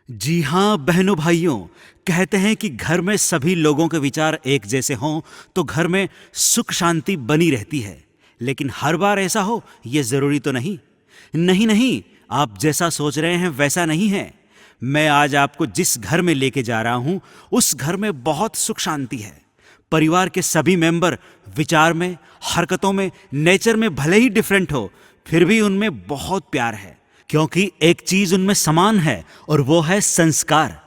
जी हाँ बहनों भाइयों, कहते हैं कि घर में सभी लोगों के विचार एक जैसे हों तो घर में सुख शांति बनी रहती है। लेकिन हर बार ऐसा हो ये जरूरी तो नहीं। नहीं नहीं, आप जैसा सोच रहे हैं वैसा नहीं है। मैं आज आपको जिस घर में लेके जा रहा हूं उस घर में बहुत सुख शांति है। परिवार के सभी मेंबर विचार में, हरकतों में, नेचर में भले ही डिफरेंट हो, फिर भी उनमें बहुत प्यार है, क्योंकि एक चीज उनमें समान है और वो है संस्कार।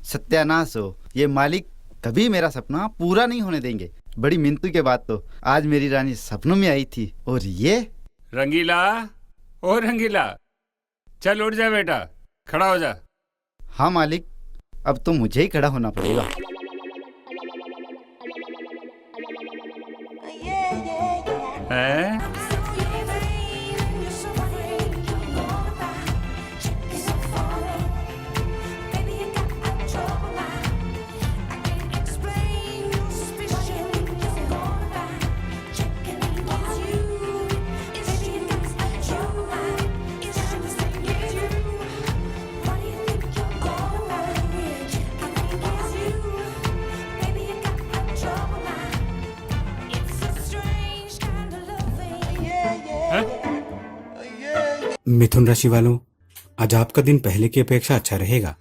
सत्यानाश हो, ये मालिक कभी मेरा सपना पूरा नहीं होने देंगे। बड़ी मिन्नतों के बाद तो आज मेरी रानी सपनों में आई थी। और ये रंगीला, ओ रंगीला, चल उठ जा बेटा, खड़ा हो जा। हाँ मालिक, अब तो मुझे ही खड़ा होना पड़ेगा। है? मिथुन राशि वालों, आज आपका दिन पहले की अपेक्षा अच्छा रहेगा।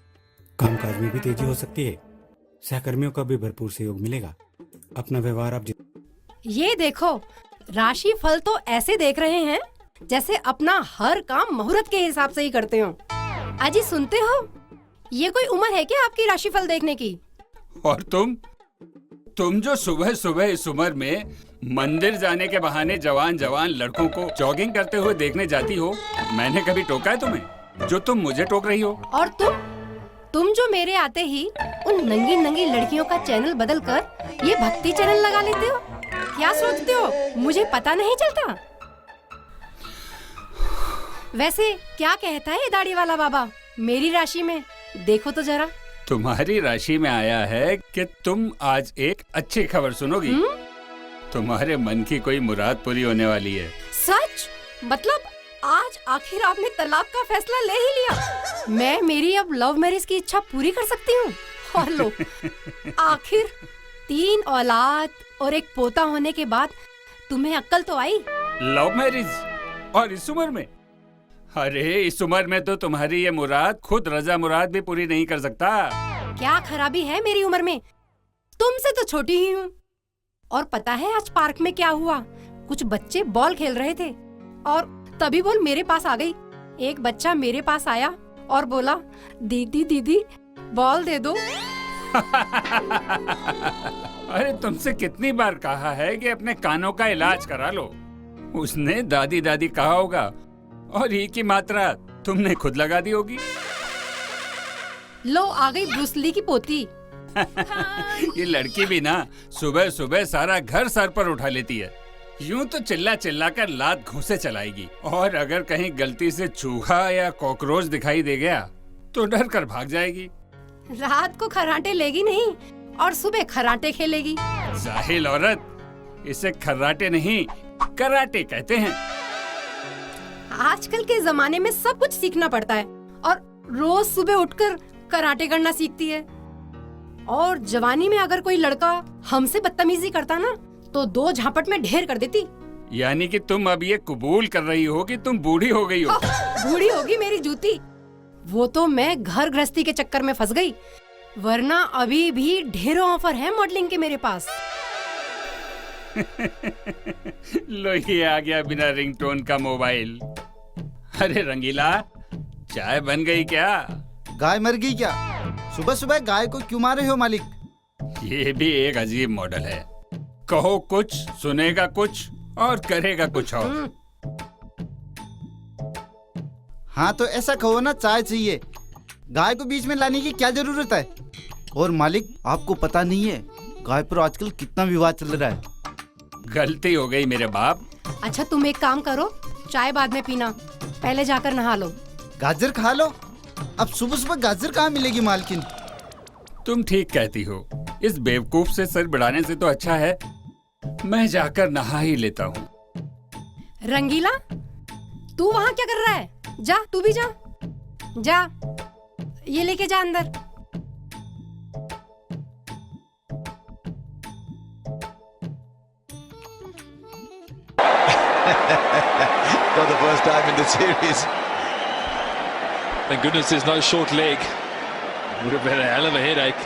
कामकाज में भी तेजी हो सकती है, सहकर्मियों का भी भरपूर सहयोग मिलेगा। अपना व्यवहार आप ये देखो, राशि फल तो ऐसे देख रहे हैं जैसे अपना हर काम मुहूर्त के हिसाब से ही करते हो। अजी सुनते हो, ये कोई उम्र है क्या आपकी राशि फल देखने की? और तुम जो सुबह सुबह इस उम्र में मंदिर जाने के बहाने जवान जवान लड़कों को जॉगिंग करते हुए देखने जाती हो, मैंने कभी टोका है तुम्हें जो तुम मुझे टोक रही हो? और तुम जो मेरे आते ही उन नंगी नंगी लड़कियों का चैनल बदल कर ये भक्ति चैनल लगा लेते हो, क्या सोचते हो मुझे पता नहीं चलता? वैसे क्या कहता है दाढ़ी वाला बाबा मेरी राशि में? देखो तो जरा। तुम्हारी राशि में आया है कि तुम आज एक अच्छी खबर सुनोगी। तुम्हारे मन की कोई मुराद पूरी होने वाली है। सच? मतलब आज आखिर आपने तलाक का फैसला ले ही लिया? मैं मेरी अब लव मैरिज की इच्छा पूरी कर सकती हूँ। और लो, आखिर 3 औलाद और एक पोता होने के बाद तुम्हें अक्ल तो आई। Love marriage? और इस उम्र में? अरे इस उम्र में तो तुम्हारी ये मुराद खुद रजा मुराद भी पूरी नहीं कर सकता। क्या खराबी है मेरी उम्र में? तुमसे तो छोटी ही हूँ। और पता है आज पार्क में क्या हुआ? कुछ बच्चे बॉल खेल रहे थे और तभी बॉल मेरे पास आ गई। एक बच्चा मेरे पास आया और बोला, दीदी दीदी बॉल दे दो। अरे तुमसे कितनी बार कहा है कि अपने कानों का इलाज करा लो। उसने दादी दादी कहा होगा और ई की मात्रा तुमने खुद लगा दी होगी। लो आ गई ब्रूस ली की पोती। ये लड़की भी ना सुबह सुबह सारा घर सर पर उठा लेती है। यूं तो चिल्ला चिल्ला कर लात घूंसे चलाएगी, और अगर कहीं गलती से चूहा या कॉकरोच दिखाई दे गया तो डर कर भाग जाएगी। रात को खर्राटे लेगी नहीं और सुबह खर्राटे खेलेगी। जाहिल औरत, इसे खर्राटे नहीं कराटे कहते हैं। आजकल के जमाने में सब कुछ सीखना पड़ता है और रोज सुबह उठकर कराटे करना सीखती है। और जवानी में अगर कोई लड़का हमसे बदतमीजी करता ना तो 2 झापट में ढेर कर देती। यानी कि तुम अब ये कबूल कर रही हो कि तुम बूढ़ी हो गई हो? बूढ़ी होगी मेरी जूती। वो तो मैं घर गृहस्थी के चक्कर में फंस गई, वरना अभी भी ढेरों ऑफर है मॉडलिंग के मेरे पास। लो ये आ गया बिना रिंगटोन का मोबाइल। अरे रंगीला, चाय बन गई क्या? गाय मर गई क्या? सुबह सुबह गाय को क्यों मारे हो मालिक? ये भी एक अजीब मॉडल है। कहो कुछ, सुनेगा कुछ और करेगा कुछ और। हाँ तो ऐसा कहो ना, चाय चाहिए। गाय को बीच में लाने की क्या जरूरत है? और मालिक, आपको पता नहीं है गाय पर आजकल कितना विवाद चल रहा है। गलती हो गई मेरे बाप। अच्छा तुम एक काम करो, चाय बाद में पीना, पहले जाकर नहा लो। गाजर खा लो। अब सुबह सुबह गाजर कहाँ मिलेगी मालकिन? तुम ठीक कहती हो, इस बेवकूफ से सर बढ़ाने से तो अच्छा है मैं जाकर नहा ही लेता हूँ। रंगीला, तू वहाँ क्या कर रहा है? जा, तू भी जा। जा, ये लेके जा अंदर। Not the first time in the series. Thank goodness there's no short leg. Would have been a hell of a headache.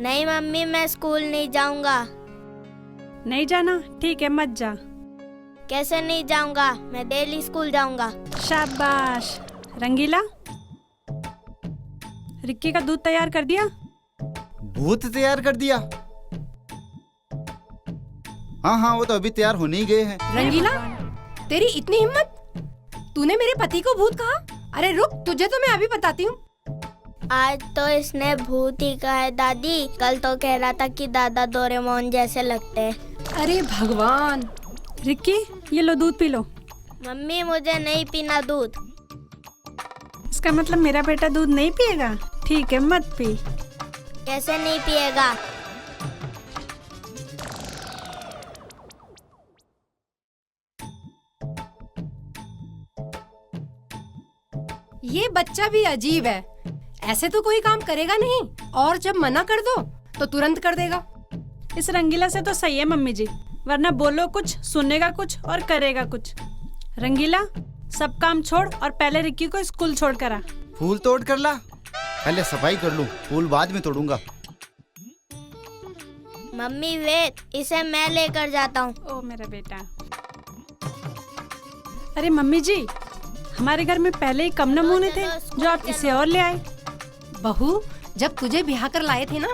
नहीं मम्मी, मैं स्कूल नहीं जाऊंगा। नहीं जाना? ठीक है, मत जा। कैसे नहीं जाऊंगा? मैं डेली स्कूल जाऊंगा। शाबाश। रंगीला, रिक्की का दूध तैयार कर दिया? दूध तैयार कर दिया? हाँ हाँ, वो तो अभी तैयार होने ही गए हैं। रंगीला, तेरी इतनी हिम्मत? तूने मेरे पति को भूत कहा? अरे रुक, तुझे तो मैं अभी बताती हूँ। आज तो इसने भूत ही कहा है दादी, कल तो कह रहा था कि दादा डोरेमोन जैसे लगते हैं। अरे भगवान। रिक्की, ये लो दूध पी लो। मम्मी मुझे नहीं पीना दूध। इसका मतलब मेरा बेटा दूध नहीं पिएगा? ठीक है, मत पी। कैसे नहीं पिएगा? ये बच्चा भी अजीब है, ऐसे तो कोई काम करेगा नहीं, और जब मना कर दो तो तुरंत कर देगा। इस रंगीला से तो सही है मम्मी जी, वरना बोलो कुछ, सुनेगा कुछ और करेगा कुछ। रंगीला, सब काम छोड़ और पहले रिक्की को स्कूल छोड़ कर आ। फूल तोड़ कर ला? पहले सफाई कर लूं, फूल बाद में तोड़ूंगा। मम्मी वेट, इसे मैं लेकर जाता हूँ। ओ मेरा बेटा। अरे मम्मी जी, हमारे घर में पहले ही कम नमूने थे जो आप इसे और ले आए। बहू, जब तुझे ब्याह कर लाए थे ना,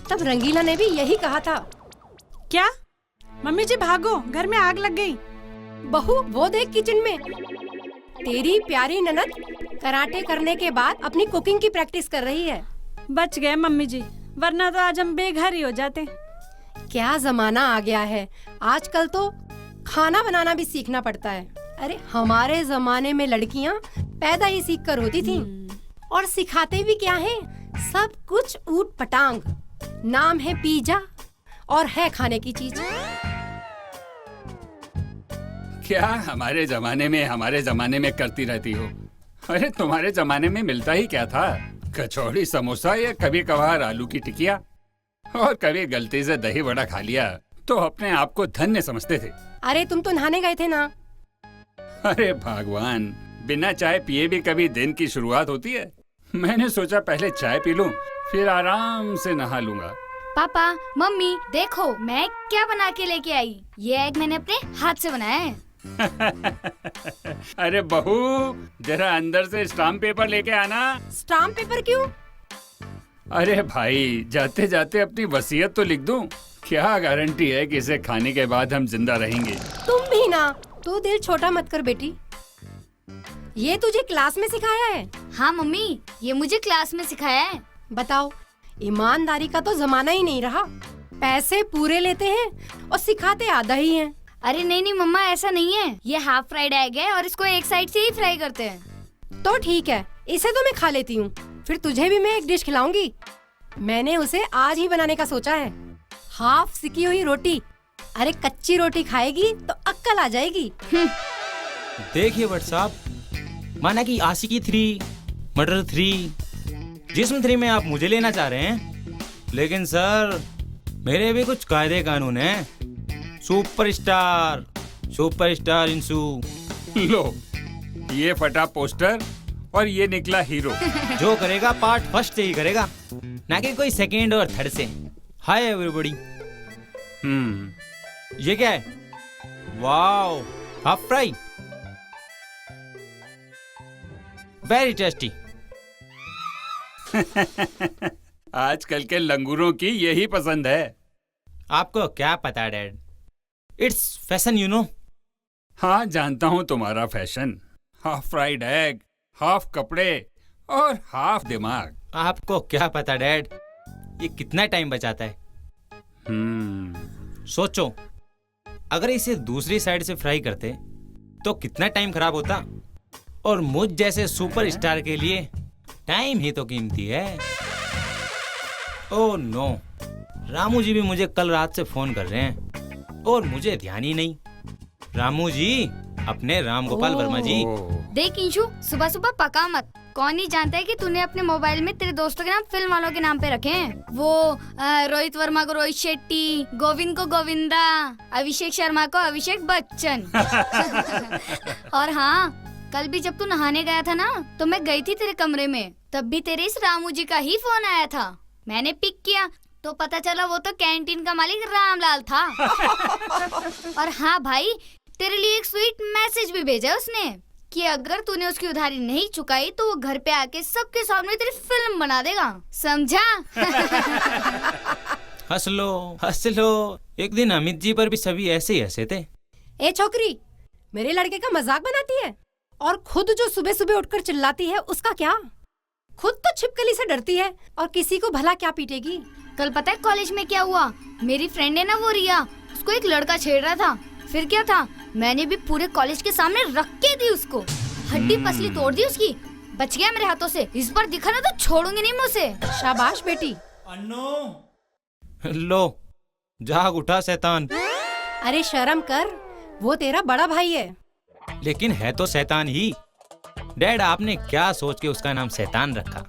तब रंगीला ने भी यही कहा था। क्या? मम्मी जी भागो, घर में आग लग गई। बहू, वो देख किचन में तेरी प्यारी ननद कराटे करने के बाद अपनी कुकिंग की प्रैक्टिस कर रही है। बच गए मम्मी जी, वरना तो आज हम बेघर ही हो जाते। क्या जमाना आ गया है, आजकल तो खाना बनाना भी सीखना पड़ता है। अरे हमारे जमाने में लड़कियां पैदा ही सीख कर होती थीं, और सिखाते भी क्या है, सब कुछ ऊट पटांग। नाम है पिज्जा और है खाने की चीज। क्या हमारे जमाने में करती रहती हो? अरे तुम्हारे जमाने में मिलता ही क्या था? कचौड़ी, समोसा या कभी कभार आलू की टिकिया, और कभी गलती से दही वड़ा खा लिया तो अपने आप को धन्य समझते थे। अरे तुम तो नहाने गए थे ना? अरे भगवान, बिना चाय पिए भी कभी दिन की शुरुआत होती है? मैंने सोचा पहले चाय पी लूं, फिर आराम से नहा लूंगा। पापा, मम्मी, देखो मैं क्या बना के लेके आई। ये एग मैंने अपने हाथ से बनाया है। अरे बहू, जरा अंदर से स्टाम्प पेपर लेके आना। स्टाम्प पेपर क्यों? अरे भाई, जाते जाते अपनी वसीयत तो लिख दूं। क्या गारंटी है कि इसे खाने के बाद हम जिंदा रहेंगे? तुम भी ना, तू दिल छोटा मत कर बेटी। ये तुझे क्लास में सिखाया है? हाँ मम्मी, ये मुझे क्लास में सिखाया है। बताओ, ईमानदारी का तो जमाना ही नहीं रहा। पैसे पूरे लेते हैं और सिखाते आधा ही हैं। अरे नहीं नहीं मम्मा, ऐसा नहीं है। ये हाफ फ्राइड एग है और इसको एक साइड से ही फ्राई करते हैं। तो ठीक है, इसे तो मैं खा लेती हूँ, फिर तुझे भी मैं एक डिश खिलाऊंगी। मैंने उसे आज ही बनाने का सोचा है। हाफ सिकी हुई रोटी। अरे कच्ची रोटी खाएगी तो अक्ल आ जाएगी। देखिए भट्ट साहब, माना कि आशिकी 3, मर्डर 3, जिस्म 3 में आप मुझे लेना चाह रहे हैं, लेकिन सर मेरे भी कुछ कायदे कानून हैं। सुपरस्टार इंसू। लो, ये फटा पोस्टर और ये निकला हीरो। जो करेगा पार्ट फर्स्ट से ही करेगा, ना कि कोई सेकेंड और थर्ड से। Hi everybody. ये क्या है? Wow, half fry, very tasty. आजकल के लंगूरों की यही पसंद है। आपको क्या पता dad, it's fashion you know. हाँ, जानता हूँ तुम्हारा fashion. Half fried egg, half कपड़े और हाफ दिमाग। आपको क्या पता डैड, ये कितना टाइम बचाता है। सोचो, अगर इसे दूसरी साइड से फ्राई करते तो कितना टाइम खराब होता। और मुझ जैसे सुपरस्टार के लिए टाइम ही तो कीमती है। ओह नो, रामू जी भी मुझे कल रात से फोन कर रहे हैं और मुझे ध्यान ही नहीं। रामू जी, अपने राम गोपाल वर्मा जी। देख इंशु, सुबह सुबह पका मत। कौन नहीं जानता है कि तूने अपने मोबाइल में तेरे दोस्तों के नाम फिल्म वालों के नाम पे रखे हैं। वो रोहित वर्मा को रोहित शेट्टी, गोविंद को गोविंदा, अभिषेक शर्मा को अभिषेक बच्चन। और हाँ, कल भी जब तू नहाने गया था ना, तो मैं गई थी तेरे कमरे में, तब भी तेरे इस रामू जी का ही फोन आया था। मैंने पिक किया तो पता चला वो तो कैंटीन का मालिक रामलाल था। और हाँ भाई, तेरे लिए एक स्वीट मैसेज भी भेजा है उसने कि अगर तूने उसकी उधारी नहीं चुकाई तो वो घर पे आके सबके सामने तेरी फिल्म बना देगा, समझा? हंस लो हंस लो, एक दिन अमित जी पर भी सभी ऐसे ही हंसे थे। ए छोकरी, मेरे लड़के का मजाक बनाती है और खुद जो सुबह सुबह उठकर चिल्लाती है उसका क्या? खुद तो छिपकली से डरती है और किसी को भला क्या पीटेगी। कल पता है कॉलेज में क्या हुआ? मेरी फ्रेंड है ना वो रिया, उसको एक लड़का छेड़ रहा था। फिर क्या था, मैंने भी पूरे कॉलेज के सामने रख के दी उसको। हड्डी पसली तोड़ दी उसकी। बच गया मेरे हाथों से। इस बार दिखा ना तो छोड़ूंगी नहीं मैं उसे। शाबाश बेटी। लो, जाग उठा शैतान। अरे शर्म कर, वो तेरा बड़ा भाई है। लेकिन है तो शैतान ही। डैड, आपने क्या सोच के उसका नाम शैतान रखा?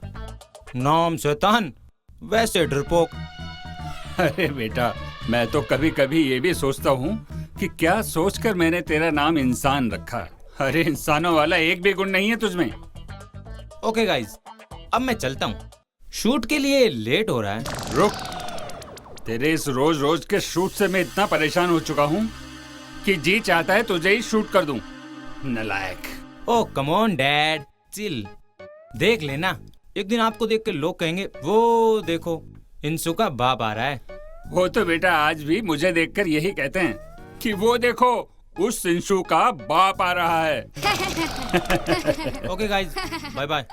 नाम शैतान, वैसे डरपोक। अरे बेटा, मैं तो कभी कभी ये भी सोचता हूँ कि क्या सोचकर मैंने तेरा नाम इंसान रखा। अरे इंसानों वाला एक भी गुण नहीं है तुझमें। ओके गाइस, अब मैं चलता हूँ, शूट के लिए लेट हो रहा है। रुक, तेरे इस रोज रोज के शूट से मैं इतना परेशान हो चुका हूँ कि जी चाहता है तुझे ही शूट कर दूं। नालायक। ओह कम ऑन डैड, चिल। देख लेना, एक दिन आपको देख के लोग कहेंगे वो देखो इंसु का बाप आ रहा है। वो तो बेटा आज भी मुझे देखकर यही कहते हैं कि वो देखो उस इंसु का बाप आ रहा है। ओके गाइस, बाय बाय,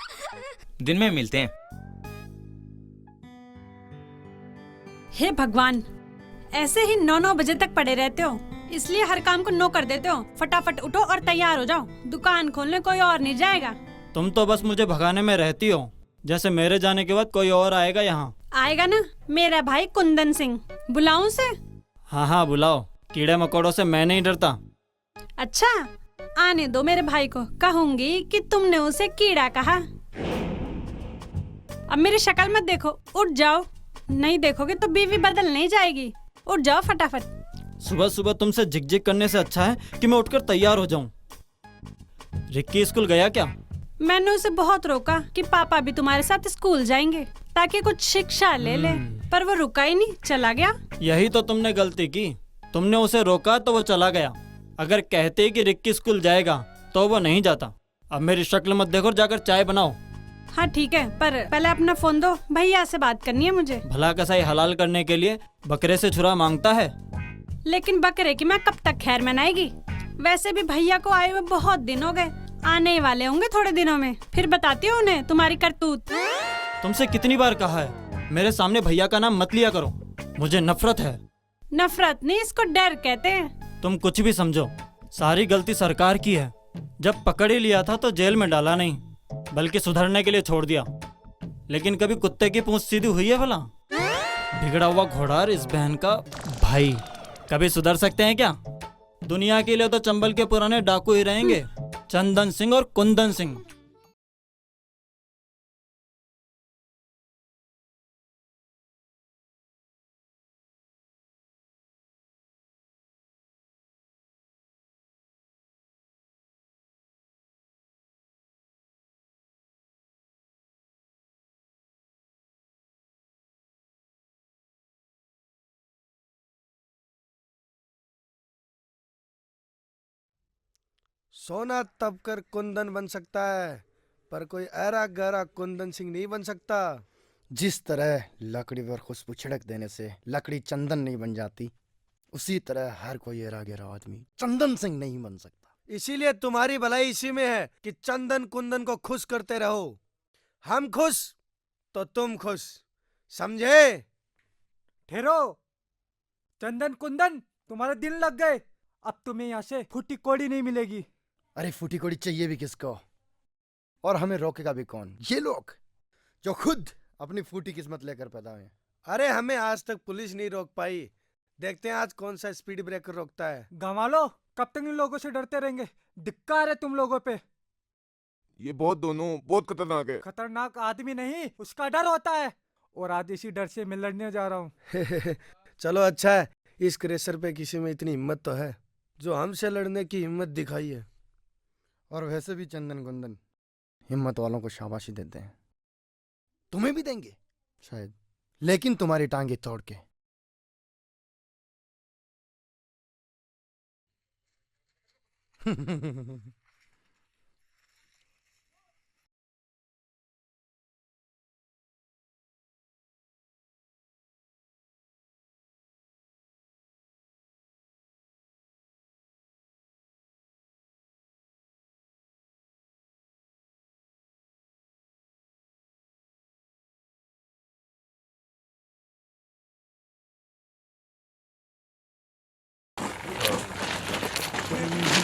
दिन में मिलते हैं। हे भगवान, ऐसे ही 9-9 बजे तक पड़े रहते हो, इसलिए हर काम को नो कर देते हो। फटाफट उठो और तैयार हो जाओ, दुकान खोलने कोई और नहीं जाएगा। तुम तो बस मुझे भगाने में रहती हो, जैसे मेरे जाने के बाद कोई और आएगा यहाँ। आएगा ना, मेरा भाई कुंदन सिंह। बुलाऊं से? हाँ हाँ बुलाओ, कीड़े मकोड़ों से मैं नहीं डरता। अच्छा, आने दो मेरे भाई को, कहूंगी कि तुमने उसे कीड़ा कहा। अब मेरी शक्ल मत देखो, उठ जाओ। नहीं देखोगे तो बीवी बदल नहीं जाएगी। उठ जाओ फटाफट। सुबह सुबह तुमसे झिकझिक करने से अच्छा है कि मैं उठकर तैयार हो जाऊं। रिक्की स्कूल गया क्या? मैंने उसे बहुत रोका कि पापा भी तुम्हारे साथ स्कूल जाएंगे ताकि कुछ शिक्षा ले ले, पर वो रुका ही नहीं, चला गया। यही तो तुमने गलती की, तुमने उसे रोका तो वो चला गया। अगर कहते कि रिक्की स्कूल जाएगा तो वो नहीं जाता। अब मेरी शक्ल मत देखो, जाकर चाय बनाओ। हाँ ठीक है, पर पहले अपना फोन दो, भैया से बात करनी है मुझे। भला कसाई हलाल करने के लिए बकरे से छुरा मांगता है। लेकिन बकरे की मैं कब तक खैर मनाएगी? वैसे भी भैया को आए हुए बहुत दिन हो गए, आने ही वाले होंगे थोड़े दिनों में, फिर बताती हूँ उन्हें तुम्हारी करतूत। तुमसे कितनी बार कहा है मेरे सामने भैया का नाम मत लिया करो, मुझे नफरत है। नफरत नहीं, इसको डर कहते हैं। तुम कुछ भी समझो, सारी गलती सरकार की है। जब पकड़ ही लिया था तो जेल में डाला नहीं, बल्कि सुधरने के लिए छोड़ दिया। लेकिन कभी कुत्ते की पूंछ सीधी हुई है भला? बिगड़ा हुआ घोड़ा इस बहन का भाई कभी सुधर सकते हैं क्या? दुनिया के लिए तो चंबल के पुराने डाकू ही रहेंगे, चंदन सिंह और कुंदन सिंह। सोना तब कर कुंदन बन सकता है, पर कोई ऐरा गहरा कुंदन सिंह नहीं बन सकता। जिस तरह लकड़ी पर खुशबू छिड़क देने से लकड़ी चंदन नहीं बन जाती, उसी तरह हर कोई ऐरा गहरा आदमी चंदन सिंह नहीं बन सकता। इसीलिए तुम्हारी भलाई इसी में है कि चंदन कुंदन को खुश करते रहो। हम खुश तो तुम खुश, समझे? ठहरो। चंदन कुंदन, तुम्हारे दिन लग गए। अब तुम्हें यहाँ से फूटी कोड़ी नहीं मिलेगी। अरे फूटी कोड़ी चाहिए भी किसको, और हमें रोकेगा भी कौन? ये लोग जो खुद अपनी फूटी किस्मत लेकर पैदा हुए। अरे हमें आज तक पुलिस नहीं रोक पाई, देखते हैं आज कौन सा स्पीड ब्रेकर रोकता है। गंवा लो, कब तक इन लोगों से डरते रहेंगे? धिक्कार है तुम लोगों पे। ये बहुत खतरनाक है। खतरनाक आदमी नहीं, उसका डर होता है, और आज इसी डर से मैं लड़ने जा रहा हूँ। चलो अच्छा है, इस क्रेशर पे किसी में इतनी हिम्मत तो है जो हमसे लड़ने की हिम्मत दिखाई है। और वैसे भी चंदन कुंदन हिम्मत वालों को शाबाशी देते हैं। तुम्हें भी देंगे शायद, लेकिन तुम्हारी टांगे तोड़ के।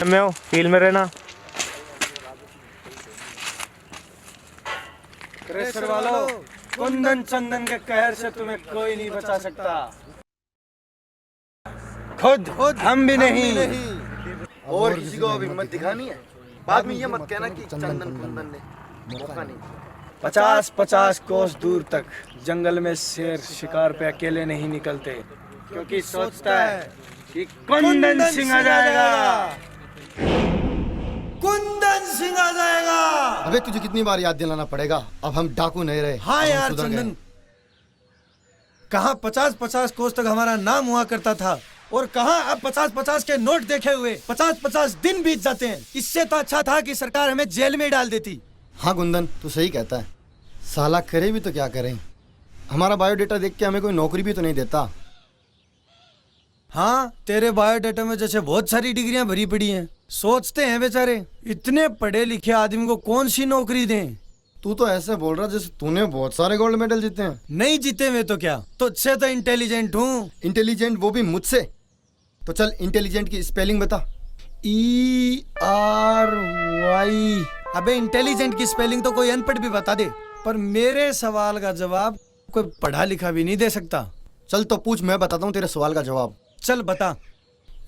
मैं फील्ड में रहना। क्रेशर वालों, कुंदन चंदन के कहर से तुम्हें कोई नहीं बचा सकता, खुद हम भी नहीं। और किसी को अब हिम्मत दिखानी है, बाद में ये मत कहना कि चंदन कुंदन ने मौका नहीं दिया। 50-50 कोस दूर तक जंगल में शेर शिकार पे अकेले नहीं निकलते, क्योंकि सोचता है कि कुंदन सिंह आ जाएगा। कुंदन सिंह आ जाएगा। अबे तुझे कितनी बार याद दिलाना पड़ेगा, अब हम डाकू नहीं रहे। हाँ अब हम यार सुधर गए। चंदन, कहाँ 50-50 कोस तक हमारा नाम हुआ करता था, और कहाँ अब 50-50 के नोट देखे हुए 50-50 दिन बीत जाते हैं। इससे तो अच्छा था कि सरकार हमें जेल में डाल देती। हाँ कुंदन, तू सही कहता है। साला करे भी तो क्या करें, हमारा बायोडेटा देख के हमें कोई नौकरी भी तो नहीं देता। हाँ, तेरे बायोडाटा में जैसे बहुत सारी डिग्रियां भरी पड़ी हैं। सोचते हैं बेचारे इतने पढ़े लिखे आदमी को कौन सी नौकरी दें। तू तो ऐसे बोल रहा जैसे तूने बहुत सारे गोल्ड मेडल जीते हैं। नहीं जीते हुए तो क्या, तुझसे तो इंटेलिजेंट हूँ। इंटेलिजेंट, वो भी मुझसे। तो चल इंटेलिजेंट की स्पेलिंग बता। ERY। अबे इंटेलिजेंट की स्पेलिंग तो कोई अनपढ़ भी बता दे, पर मेरे सवाल का जवाब कोई पढ़ा लिखा भी नहीं दे सकता। चल तो पूछ, मैं बताता हूँ तेरे सवाल का जवाब। चल बता,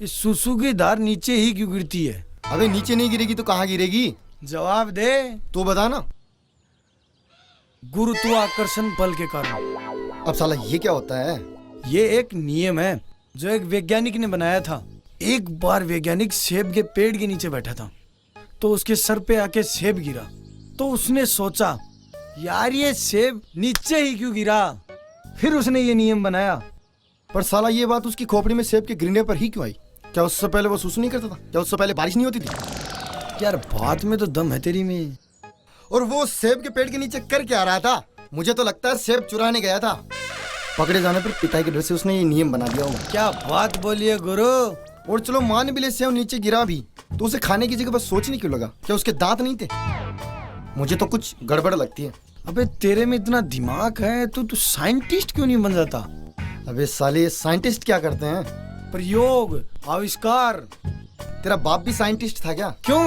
इस सुसु की धार नीचे ही क्यों गिरती है? अबे नीचे नहीं गिरेगी तो कहाँ गिरेगी? जवाब दे। तू बता ना। गुरुत्वाकर्षण बल के कारण। अब साला ये क्या होता है? ये एक नियम है जो एक वैज्ञानिक ने बनाया था। एक बार वैज्ञानिक सेब के पेड़ के नीचे बैठा था, तो उसके सर पे आके सेब गिरा। तो उसने सोचा, यार ये सेब नीचे ही क्यों गिरा? फिर उसने ये नियम बनाया। पर साला ये बात उसकी खोपड़ी में सेब के गिरने पर ही क्यों आई? क्या उससे पहले वो सुसु नहीं करता था? क्या उससे पहले बारिश नहीं होती थी? यार बात में तो दम है तेरी में। और वो सेब के पेड़ के नीचे कर क्या रहा था? मुझे तो लगता है सेब चुराने गया था। पकड़े जाने पर पिता के डर से उसने ये नियम बना दिया होगा। क्या बात बोली है गुरु। और चलो मान भी ले सेब नीचे गिरा भी, तो उसे खाने की जगह बस सोचने क्यों लगा? क्या उसके दांत नहीं थे? मुझे तो कुछ गड़बड़ लगती है। अबे तेरे में इतना दिमाग है तो तू साइंटिस्ट क्यों नहीं बन जाता? अबे साले साइंटिस्ट क्या करते हैं? प्रयोग, आविष्कार। तेरा बाप भी साइंटिस्ट था क्या? क्यों?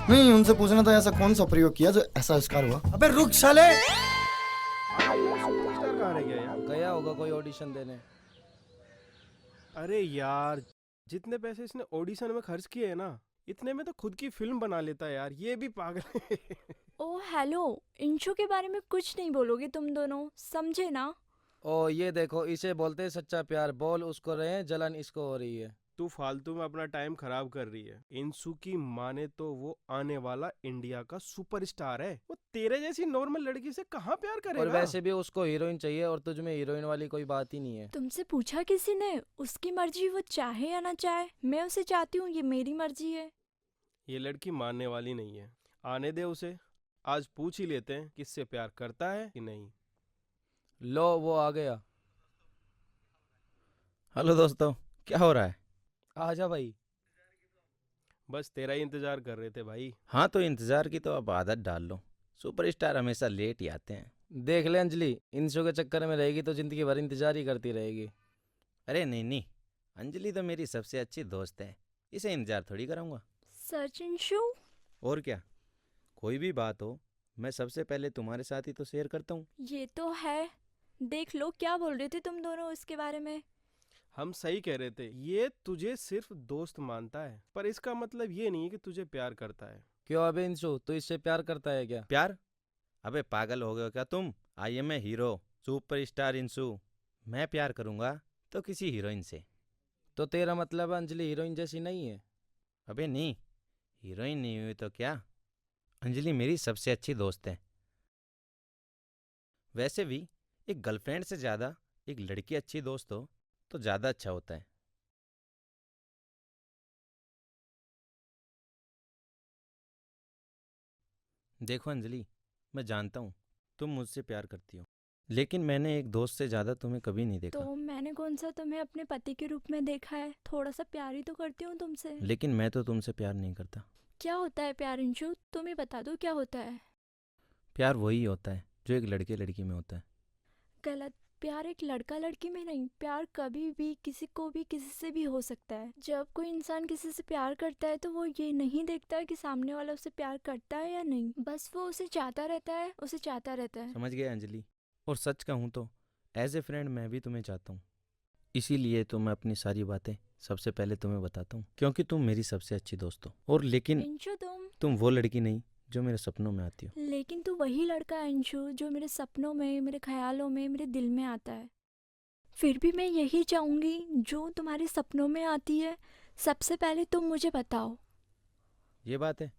नहीं, उनसे पूछना था ऐसा कौन सा प्रयोग किया जो ऐसा आविष्कार हुआ। अबे रुक साले। गया होगा कोई ऑडिशन देने। अरे यार, जितने पैसे इसने ऑडिशन में खर्च किए हैं ना, इतने में तो खुद की फिल्म बना लेता है यार। ये भी पागल है। ओह हेलो, इंशु के बारे में कुछ नहीं बोलोगे तुम दोनों, समझे ना? ओ ये देखो, इसे बोलते हैं सच्चा प्यार। बोल उसको रहे हैं, जलन इसको हो रही है। तू फालतू में अपना टाइम खराब कर रही है। इंसु की माने तो वो आने वाला इंडिया का सुपरस्टार है। वो तेरे जैसी नॉर्मल लड़की से कहाँ प्यार करेगा? और वैसे भी उसको हीरोइन चाहिए, और तुझ में हीरोइन वाली कोई बात ही नहीं है। तुमसे पूछा किसी ने? उसकी मर्जी, वो चाहे या ना चाहे। मैं उसे चाहती हूँ, ये मेरी मर्जी है। ये लड़की मानने वाली नहीं है। आने दे उसे। आज पूछ ही लेते हैं किससे प्यार करता है कि नहीं। लो वो आ गया। हेलो दोस्तों, क्या हो रहा है? आजा भाई। बस तेरा ही इंतजार कर रहे थे भाई। हाँ तो इंतजार की तो अब आदत डाल लो। सुपरस्टार हमेशा लेट ही आते हैं। देख ले अंजलि, इंशु के चक्कर में रहेगी तो जिंदगी भर इंतजार ही करती रहेगी। अरे नहीं नहीं, अंजलि तो मेरी सबसे अच्छी दोस्त है, इसे इंतजार थोड़ी कराऊंगा। सच अंशु? और क्या, कोई भी बात हो मैं सबसे पहले तुम्हारे साथ ही तो शेयर करता हूँ। ये तो है। देख लो क्या बोल रहे थे तुम दोनों इसके बारे में। हम सही कह रहे थे, ये तुझे सिर्फ दोस्त मानता है, पर इसका मतलब ये नहीं है कि तुझे प्यार करता है। क्यों अबे इंशु, तू इससे प्यार करता है क्या? प्यार? अबे पागल हो गए हो क्या तुम? I am a hero, superstar Inshu. मैं प्यार करूंगा तो किसी हीरोइन से। तो तेरा मतलब अंजलि हीरोइन जैसी नहीं है? अबे नहीं, हीरोइन नहीं हुई तो क्या, अंजलि मेरी सबसे अच्छी दोस्त है। वैसे भी एक गर्लफ्रेंड से ज़्यादा एक लड़की अच्छी दोस्त हो तो ज़्यादा अच्छा होता है। देखो अंजलि, मैं जानता हूँ तुम मुझसे प्यार करती हो, लेकिन मैंने एक दोस्त से ज़्यादा तुम्हें कभी नहीं देखा। तो मैंने कौन सा तुम्हें अपने पति के रूप में देखा है? थोड़ा सा प्यार ही तो करती हूँ तुमसे। लेकिन मैं तो तुमसे प्यार नहीं करता। क्या होता है प्यार अंशु? तुम ही बता दो क्या होता है। प्यार वही होता है जो एक लड़के लड़की में होता है। गलत। प्यार एक लड़का लड़की में नहीं, प्यार कभी भी किसी को भी किसी से भी हो सकता है। जब कोई इंसान किसी से प्यार करता है तो वो ये नहीं देखता कि सामने वाला उसे प्यार करता है या नहीं, बस वो उसे चाहता रहता है, उसे चाहता रहता है। समझ गए अंजलि? और सच कहूँ तो एज ए फ्रेंड मैं भी तुम्हें चाहता हूँ, इसीलिए तो मैं अपनी सारी बातें सबसे पहले तुम्हें बताता हूँ, क्योंकि तुम मेरी सबसे अच्छी दोस्त हो। और लेकिन अंशु तुम वो लड़की नहीं जो मेरे सपनों में आती हो। लेकिन तू वही लड़का है अंशु जो मेरे सपनों में, मेरे ख्यालों में, मेरे दिल में आता है। फिर भी मैं यही चाहूंगी जो तुम्हारे सपनों में आती है, सबसे पहले तुम मुझे बताओ। ये बात है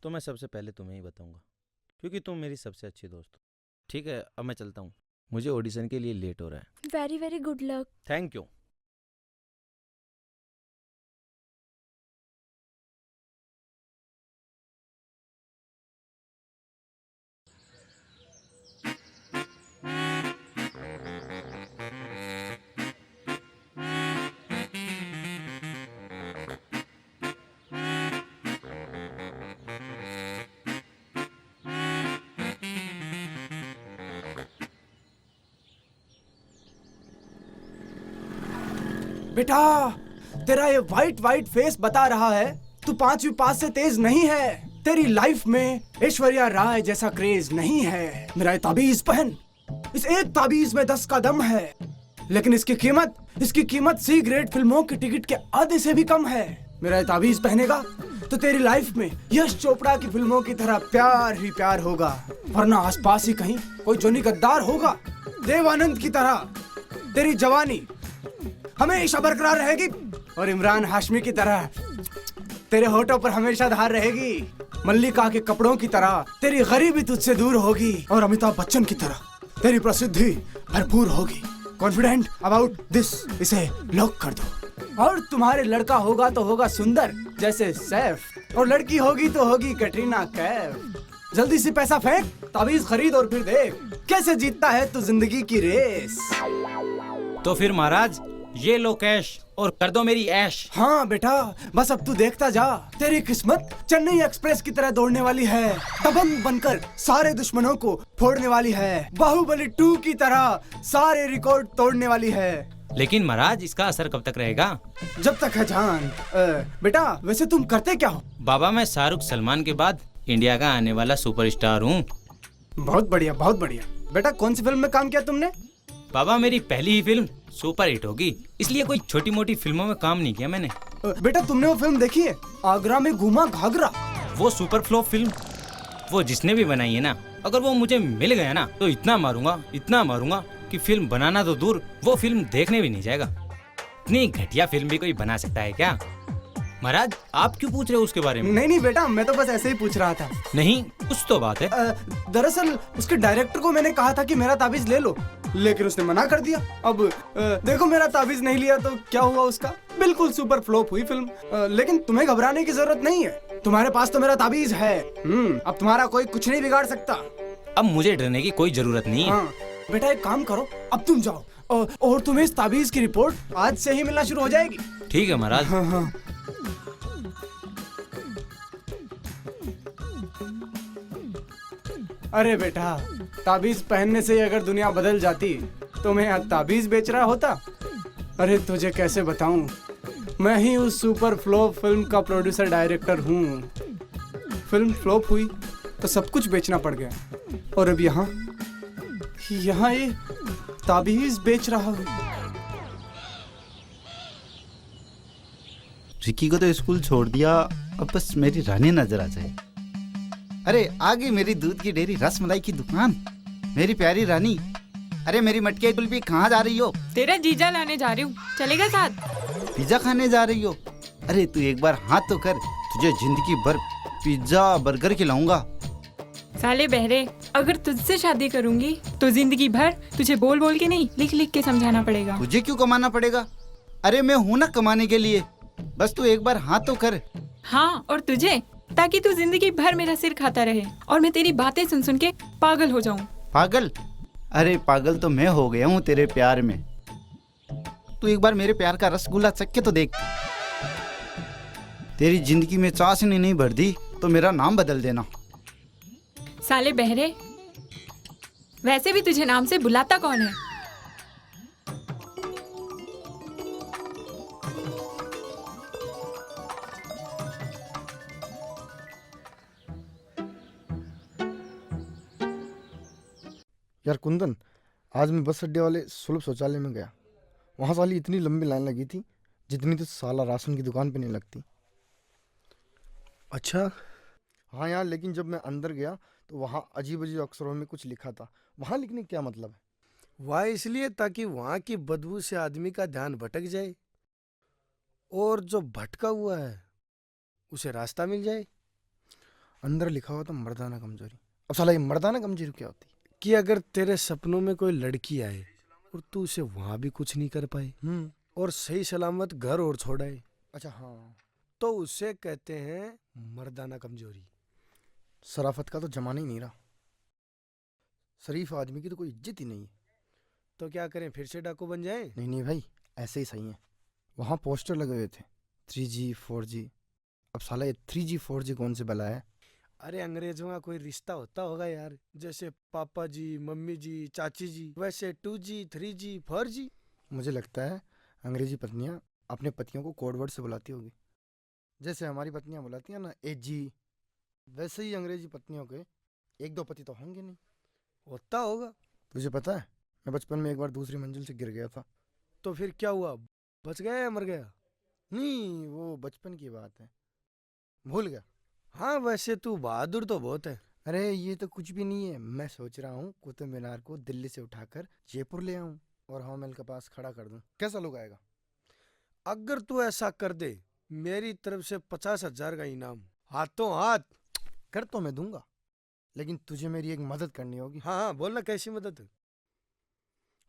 तो मैं सबसे पहले तुम्हें ही बताऊंगा, क्योंकि तुम मेरी सबसे अच्छी दोस्त हो। ठीक है, अब मैं चलता हूँ, मुझे ऑडिशन के लिए लेट हो रहा है। Very very good luck. Thank you. बेटा, तेरा ये वाइट वाइट फेस बता रहा है तू 5वीं पास से तेज नहीं है। तेरी लाइफ में ऐश्वर्या राय जैसा क्रेज नहीं है। मेरा ये ताबीज पहन, इस एक ताबीज में 10 का दम है, लेकिन इसकी कीमत सी ग्रेड फिल्मों की टिकट के आधे से भी कम है। मेरा ये ताबीज पहनेगा तो तेरी लाइफ में यश चोपड़ा की फिल्मों की तरह प्यार ही प्यार होगा, वरना आसपास ही कहीं कोई जोनी गद्दार होगा। देवानंद की तरह तेरी जवानी हमेशा बरकरार रहेगी और इमरान हाशमी की तरह तेरे होठों पर हमेशा धार रहेगी। मल्लिका के कपड़ों की तरह तेरी गरीबी तुझसे दूर होगी और अमिताभ बच्चन की तरह तेरी प्रसिद्धि भरपूर होगी। कॉन्फिडेंट अबाउट दिस, इसे लॉक कर दो। और तुम्हारे लड़का होगा तो होगा सुंदर जैसे सैफ, और लड़की होगी तो होगी कैटरीना कैफ। जल्दी से पैसा फेंक, ताबीज खरीद और फिर देख कैसे जीतता है तू जिंदगी की रेस। तो फिर महाराज ये लो कैश और कर दो मेरी ऐश। हाँ बेटा, बस अब तू देखता जा, तेरी किस्मत चेन्नई एक्सप्रेस की तरह दौड़ने वाली है, दबंग बनकर सारे दुश्मनों को फोड़ने वाली है, बाहुबली 2 की तरह सारे रिकॉर्ड तोड़ने वाली है। लेकिन महाराज इसका असर कब तक रहेगा? जब तक है जान। बेटा वैसे तुम करते क्या हो? बाबा मैं शाहरुख सलमान के बाद इंडिया का आने वाला सुपरस्टार हूँ। बहुत बढ़िया बहुत बढ़िया। बेटा कौन सी फिल्म में काम किया तुमने? बाबा मेरी पहली ही फिल्म सुपर हिट होगी, इसलिए कोई छोटी मोटी फिल्मों में काम नहीं किया मैंने। बेटा तुमने वो फिल्म देखी है, आगरा में घूमा घाघरा? वो सुपर फ्लॉप फिल्म, वो जिसने भी बनाई है ना, अगर वो मुझे मिल गया ना तो इतना मारूंगा कि फिल्म बनाना तो दूर, वो फिल्म देखने भी नहीं जाएगा। इतनी घटिया फिल्म भी कोई बना सकता है क्या? महाराज आप क्यों पूछ रहे हो उसके बारे में? नहीं बेटा, मैं तो बस ऐसे ही पूछ रहा था। नहीं कुछ तो बात है। दरअसल उसके डायरेक्टर को मैंने कहा था कि मेरा ताबीज ले लो, लेकिन उसने मना कर दिया। अब देखो मेरा ताबीज नहीं लिया तो क्या हुआ उसका, बिल्कुल सुपर फ्लॉप हुई फिल्म। लेकिन तुम्हें घबराने की जरूरत नहीं है, तुम्हारे पास तो मेरा ताबीज है। अब तुम्हारा कोई कुछ नहीं बिगाड़ सकता। अब मुझे डरने की कोई जरूरत नहीं है। हाँ, बेटा एक काम करो, अब तुम जाओ और तुम्हें इस ताबीज की रिपोर्ट आज से ही मिलना शुरू हो जाएगी। ठीक है महाराज। हाँ। अरे बेटा, ताबीज पहनने से अगर दुनिया बदल जाती तो मैं ताबीज बेच रहा होता। अरे तुझे कैसे बताऊं, मैं ही उस सुपर फ्लॉप फिल्म का प्रोड्यूसर डायरेक्टर हूँ। फिल्म फ्लॉप हुई तो सब कुछ बेचना पड़ गया, और अब यहाँ ये ताबीज बेच रहा हूँ। रिकी को तो स्कूल छोड़ दिया, अब बस मेरी रानी नजर आ जाए। अरे आगे मेरी दूध की डेयरी, रसमलाई की दुकान, मेरी प्यारी रानी। अरे मेरी मटके कुल्फी कहाँ जा रही हो? तेरा जीजा लाने जा रही हूँ, चलेगा साथ? पिज्जा खाने जा रही हो? अरे तू एक बार हाथ तो कर, तुझे जिंदगी भर पिज्जा बर्गर खिलाऊंगा। साले बहरे, अगर तुझसे शादी करूंगी तो जिंदगी भर तुझे बोल बोल के नहीं, लिख लिख के समझाना पड़ेगा। तुझे क्यों कमाना पड़ेगा? अरे मैं हूँ ना कमाने के लिए, बस तू एक बार हाथ तो कर। हाँ, और तुझे, ताकि तू जिंदगी भर मेरा सिर खाता रहे और मैं तेरी बातें सुन सुन के पागल हो जाऊं। पागल? अरे पागल तो मैं हो गया हूँ तेरे प्यार में। तू एक बार मेरे प्यार का रसगुल्ला चख के तो देख। तेरी जिंदगी में चाशनी नहीं भर दी तो मेरा नाम बदल देना। साले बहरे, वैसे भी तुझे नाम से बुलाता कौन है? यार कुंदन, आज मैं बस अड्डे वाले सुलभ शौचालय में गया। वहाँ साली इतनी लंबी लाइन लगी थी जितनी तो साला राशन की दुकान पे नहीं लगती। अच्छा? हाँ यार, लेकिन जब मैं अंदर गया तो वहाँ अजीब अजीब अक्षरों में कुछ लिखा था। वहाँ लिखने का क्या मतलब है? वह इसलिए ताकि वहाँ की बदबू से आदमी का ध्यान भटक जाए और जो भटका हुआ है उसे रास्ता मिल जाए। अंदर लिखा हुआ था मर्दाना कमजोरी। अब साला ये मर्दाना कमजोरी क्या होती? कि अगर तेरे सपनों में कोई लड़की आए और तू उसे वहां भी कुछ नहीं कर पाए और सही सलामत घर और छोड़ाए, अच्छा हाँ, तो उसे कहते हैं मर्दाना कमजोरी। शराफत का तो जमाना ही नहीं रहा। शरीफ आदमी की तो कोई इज्जत ही नहीं है। तो क्या करें, फिर से डाकू बन जाए? नहीं भाई, ऐसे ही सही है। वहाँ पोस्टर लगे हुए थे 3G 4G। अब साला ये 3G 4G कौन से बला है? अरे अंग्रेजों का कोई रिश्ता होता होगा यार, जैसे पापा जी, मम्मी जी, चाची जी, वैसे 2G 3G 4G। मुझे लगता है अंग्रेजी पत्नियां अपने पतियों को कोड वर्ड से बुलाती होगी, जैसे हमारी पत्नियां बुलाती हैं ना एजी। वैसे ही अंग्रेजी पत्नियों के एक दो पति तो होंगे नहीं। होता होगा। तुझे पता है, मैं बचपन में एक बार दूसरी मंजिल से गिर गया था। तो फिर क्या हुआ, बच गया या मर गया? नहीं, वो बचपन की बात है, भूल गया। हाँ, वैसे तू बहादुर तो बहुत है। अरे ये तो कुछ भी नहीं है। मैं सोच रहा हूँ कुतुब मीनार को दिल्ली से उठाकर जयपुर ले आऊं और हवा महल के पास खड़ा कर दूं। कैसा लोग आएगा? अगर तू ऐसा कर दे, मेरी तरफ से 50,000 का इनाम, हाथों हाथ। कर तो मैं दूंगा, लेकिन तुझे मेरी एक मदद करनी होगी। हाँ, बोलना कैसी मदद?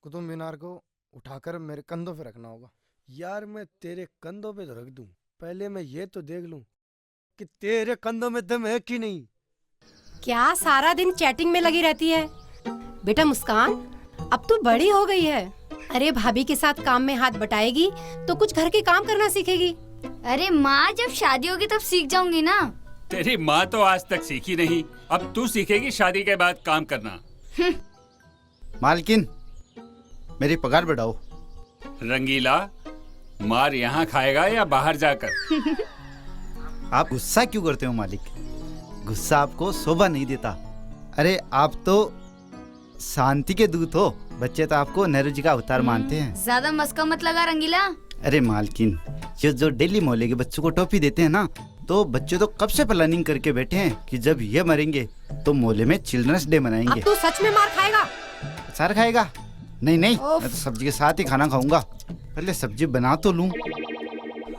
कुतुब मीनार को उठाकर मेरे कंधों पे रखना होगा। यार मैं तेरे कंधों पे तो रख दूं, पहले मैं ये तो देख लूं कि तेरे कंधों में दम है कि नहीं। क्या सारा दिन चैटिंग में लगी रहती है? बेटा मुस्कान, अब तू बड़ी हो गई है। अरे भाभी के साथ काम में हाथ बटाएगी तो कुछ घर के काम करना सीखेगी। अरे माँ, जब शादी होगी तब सीख जाऊंगी ना। तेरी माँ तो आज तक सीखी नहीं, अब तू सीखेगी शादी के बाद काम करना। मालकिन, मेरी पगार बढ़ाओ। रंगीला, मार यहाँ खाएगा या बाहर जाकर? आप गुस्सा क्यों करते हो मालिक? गुस्सा आपको शोभा नहीं देता। अरे आप तो शांति के दूत हो, बच्चे तो आपको नेहरू जी का अवतार मानते हैं। ज्यादा मस्का मत लगा रंगीला। अरे मालकिन, ये जो डेली मोहल्ले के बच्चों को टॉफी देते हैं ना, तो बच्चे तो कब से प्लानिंग करके बैठे हैं कि जब ये मरेंगे तो मोहल्ले में चिल्ड्रंस डे मनाएंगे। अब तू सच में मार खाएगा? सार खाएगा? नहीं नहीं, मैं तो सब्जी के साथ ही खाना खाऊंगा। पहले सब्जी बना तो लूं।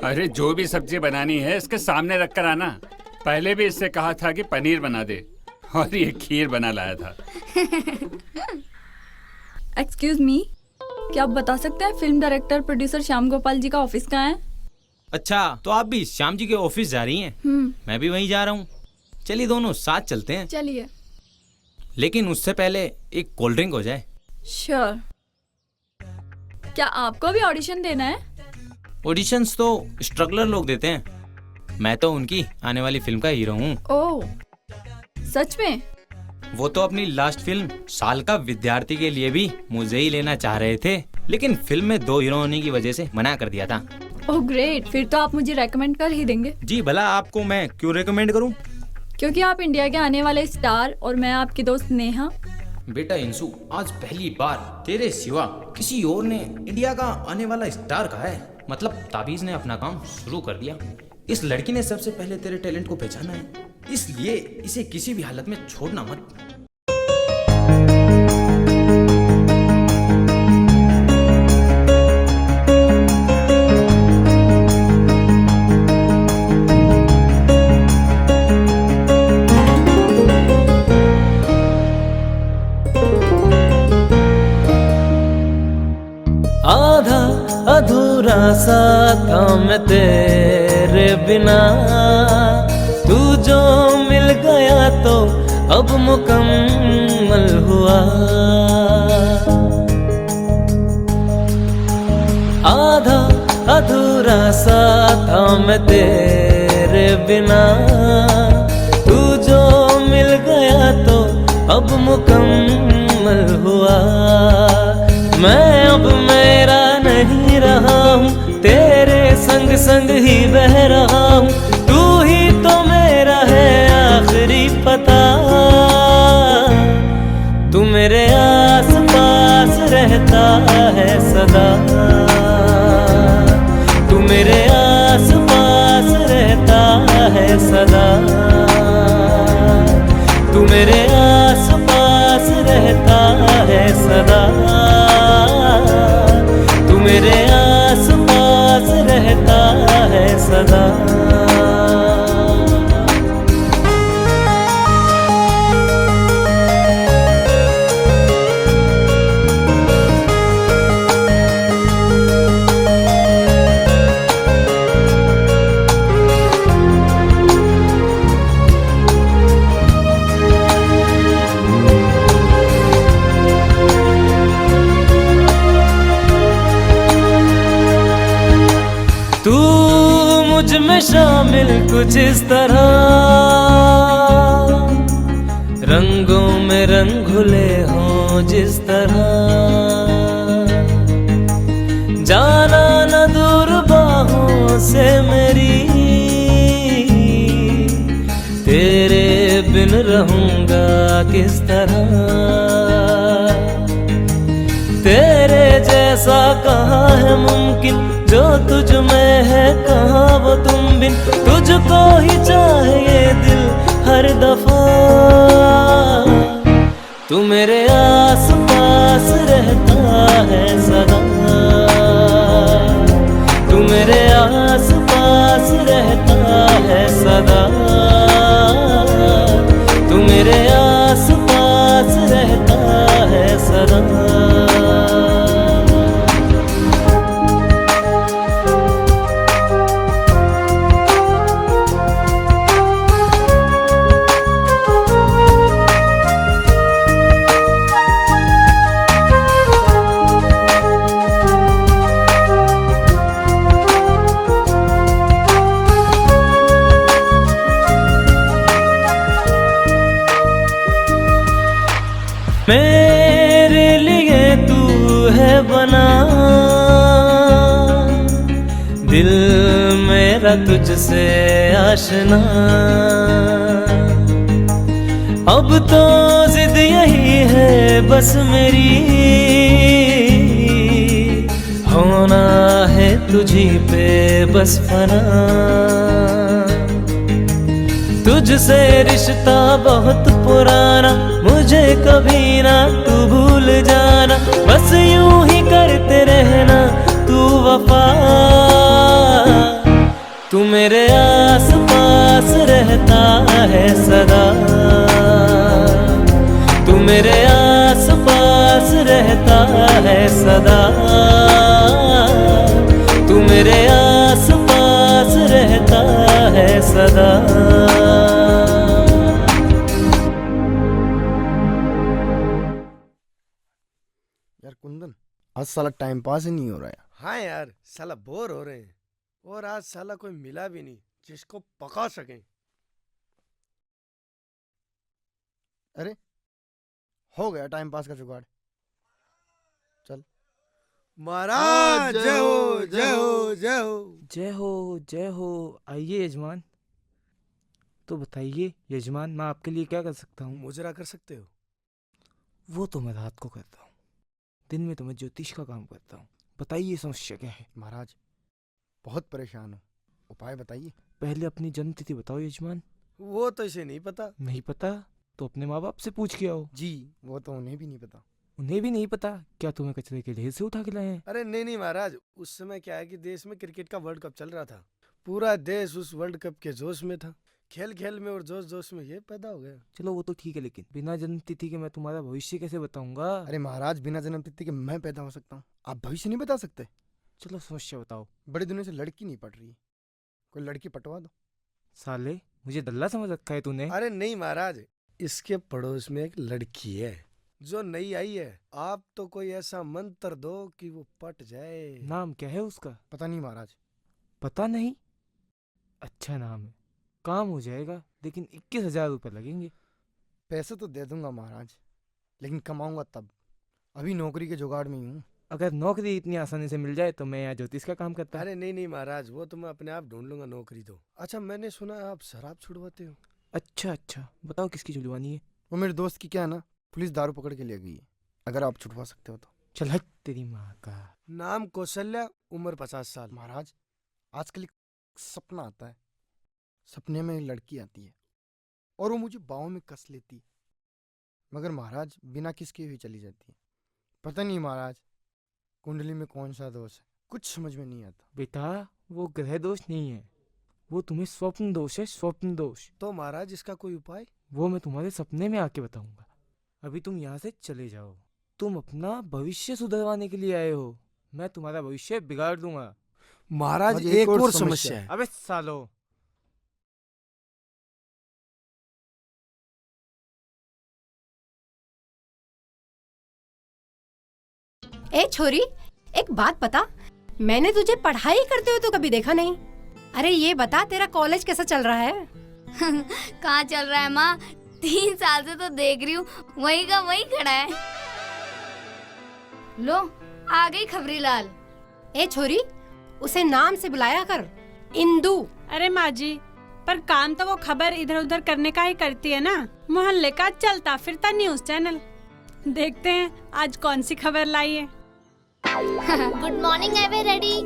अरे जो भी सब्जी बनानी है इसके सामने रख कर आना। पहले भी इससे कहा था कि पनीर बना दे और ये खीर बना लाया था। एक्सक्यूज मी, क्या आप बता सकते हैं film director producer Shyam Gopal ji का ऑफिस कहाँ है? अच्छा, तो आप भी श्याम जी के ऑफिस जा रही हैं? मैं भी वहीं जा रहा हूँ। चलिए दोनों साथ चलते हैं। चलिए। लेकिन उससे पहले एक कोल्ड ड्रिंक हो जाए। श्योर। क्या आपको भी ऑडिशन देना है? ऑडिशंस तो स्ट्रगलर लोग देते हैं, मैं तो उनकी आने वाली फिल्म का हीरो हूँ। ओह, सच में? वो तो अपनी लास्ट फिल्म साल का विद्यार्थी के लिए भी मुझे ही लेना चाह रहे थे, लेकिन फिल्म में 2 हीरो होने की वजह से मना कर दिया था। ओह ग्रेट, फिर तो आप मुझे रेकमेंड कर ही देंगे। जी भला आपको मैं क्यों रेकमेंड करूं? क्योंकि आप इंडिया के आने वाले स्टार और मैं आपकी दोस्त नेहा। बेटा इंसु, आज पहली बार तेरे सिवा किसी और ने इंडिया का आने वाला स्टार कहा है। मतलब ताबीज ने अपना काम शुरू कर दिया। इस लड़की ने सबसे पहले तेरे टैलेंट को पहचाना है, इसलिए इसे किसी भी हालत में छोड़ना मत। आधा अधूरा सा था मैं तेरे बिना, तू जो मिल गया तो अब मुकम्मल हुआ। आधा अधूरा सा था मैं तेरे बिना, तू जो मिल गया तो अब मुकम्मल हुआ। मैं अब मेरा नहीं रहा हूँ, तेरे संग संग ही बह रहा हूँ। तू ही तो मेरा है आखिरी पता, तू मेरे आस पास रहता है सदा। तू मेरे आस पास रहता है सदा, तू मेरे आस पास रहता है सदा। तू मेरे आस पास रहता है सदा। तू मुझ में शामिल कुछ इस तरह, रंगों में रंग घुले हों जिस तरह। जाना न दूर बाहों से मेरी, तेरे बिन रहूंगा किस तरह। तेरे जैसा कहाँ है मुमकिन, जो तुझ में है कहाँ वो तुम बिन। तुझको ही चाहे ये दिल हर दफा, तू मेरे आस पास रहता है सदा। तू मेरे आस पास रहता है सदा। तू मेरे आस पास रहता है सदा। मेरे लिए तू है बना, दिल मेरा तुझसे आशना। अब तो जिद यही है बस मेरी, होना है तुझी पे बस फना। तुझसे रिश्ता बहुत पुराना, मुझे कभी ना तू भूल जाना। बस यूं ही करते रहना तू वफा, तू मेरे आस पास रहता है सदा। तू मेरे आस पास रहता है सदा। तू मेरे आस पास रहता है सदा। यार कुंदन, आज साला टाइम पास ही नहीं हो रहा है। हाँ यार, साला बोर हो रहे हैं और आज साला कोई मिला भी नहीं जिसको पका सके। अरे हो गया टाइम पास का जुगाड़। चल महाराज जय हो जय हो जय हो। जय हो जय हो। आइए यजमान। तो बताइए यजमान, मैं आपके लिए क्या कर सकता हूँ? मुजरा कर सकते हो? वो तो मैं रात को करता हूँ, दिन में तो मैं ज्योतिष का काम करता हूँ। बताइए समस्या क्या है? महाराज बहुत परेशान हूँ, उपाय बताइए। पहले अपनी जन्म तिथि बताओ यजमान। वो तो इसे नहीं पता। नहीं पता तो अपने माँ बाप से पूछ के आओ। जी वो तो उन्हें भी नहीं पता। उन्हें भी नहीं पता? क्या तुम्हें कचरे के ढेर से उठा के लाए हैं? अरे नहीं महाराज, उस समय क्या है कि देश में क्रिकेट का वर्ल्ड कप चल रहा था। पूरा देश उस वर्ल्ड कप के जोश में था। खेल खेल में और जोश जोश में ये पैदा हो गया। चलो वो तो ठीक है, लेकिन बिना जन्म तिथि के मैं तुम्हारा भविष्य कैसे बताऊंगा? अरे महाराज बिना जन्म तिथि के मैं पैदा हो सकता हूँ, आप भविष्य नहीं बता सकते? चलो समस्या बताओ। बड़े दिनों से लड़की नहीं पड़ रही, कोई लड़की पटवा दो। साले मुझे दल्ला समझ रखा है तूने? अरे नहीं महाराज, इसके पड़ोस में एक लड़की है जो नई आई है। आप तो कोई ऐसा मंत्र दो कि वो पट जाए। नाम क्या है उसका? पता नहीं महाराज। पता नहीं? अच्छा नाम है, काम हो जाएगा, लेकिन 21,000 रुपये लगेंगे। पैसे तो दे दूंगा महाराज, लेकिन कमाऊंगा तब। अभी नौकरी के जुगाड़ में ही हूँ। अगर नौकरी इतनी आसानी से मिल जाए तो मैं यहाँ ज्योतिष का काम करता। अरे नहीं नहीं महाराज, वो तो मैं अपने आप ढूंढ लूंगा नौकरी तो। अच्छा मैंने सुना है आप शराब छुड़वाते हो? अच्छा अच्छा, बताओ किसकी छुड़वानी है? वो मेरे दोस्त की क्या है ना, पुलिस दारू पकड़ के ले गई है, अगर आप छुड़वा सकते हो तो। चल हट तेरी माँ का। नाम कौशल्या, उम्र 50 साल। महाराज आजकल एक सपना आता है, सपने में एक लड़की आती है और वो मुझे बाहों में कस लेती है, मगर महाराज बिना किसके भी चली जाती है। पता नहीं महाराज कुंडली में कौन सा दोष है, कुछ समझ में नहीं आता। बेटा वो ग्रह दोष नहीं है, वो तुम्हें स्वप्न दोष है, स्वप्न दोष। तो महाराज इसका कोई उपाय? वो मैं तुम्हारे सपने में आके बताऊंगा। अभी तुम यहाँ से चले जाओ। तुम अपना भविष्य सुधरवाने के लिए आए हो, मैं तुम्हारा भविष्य बिगाड़ दूंगा। महाराज एक और समस्या है। अबे सालो, ए छोरी, एक बात बता, मैंने तुझे पढ़ाई करते हुए तो कभी देखा नहीं। अरे ये बता, तेरा कॉलेज कैसा चल रहा है? कहाँ चल रहा है माँ, 3 साल से तो देख रही हूँ, वही का वही खड़ा है। लो आ गई खबरी लाल। ए छोरी, उसे नाम से बुलाया कर, इंदू। अरे माँ जी, पर काम तो वो खबर इधर उधर करने का ही करती है ना। मोहल्ले का चलता फिरता न्यूज चैनल। देखते हैं आज कौन सी खबर लाई है। Good morning everybody.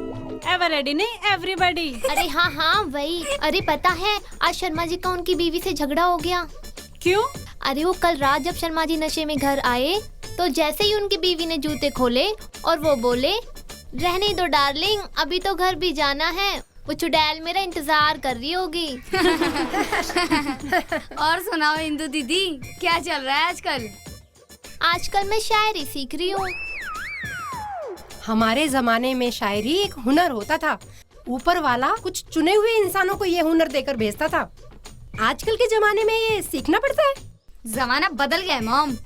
एवरीबॉडी नहीं, एवरीबॉडी। अरे हाँ हाँ वही। अरे पता है आज शर्मा जी का उनकी बीवी से झगड़ा हो गया। क्यों? अरे वो कल रात जब शर्मा जी नशे में घर आए तो जैसे ही उनकी बीवी ने जूते खोले और वो बोले, रहने दो डार्लिंग, अभी तो घर भी जाना है, वो चुड़ैल मेरा इंतजार कर रही होगी। और सुनाओ इंदु दीदी, क्या चल रहा है आजकल? आजकल मैं शायरी सीख रही हूँ। हमारे जमाने में शायरी एक हुनर होता था, ऊपर वाला कुछ चुने हुए इंसानों को ये हुनर देकर भेजता था। आजकल के जमाने में ये सीखना पड़ता है। जमाना बदल गया है मॉम।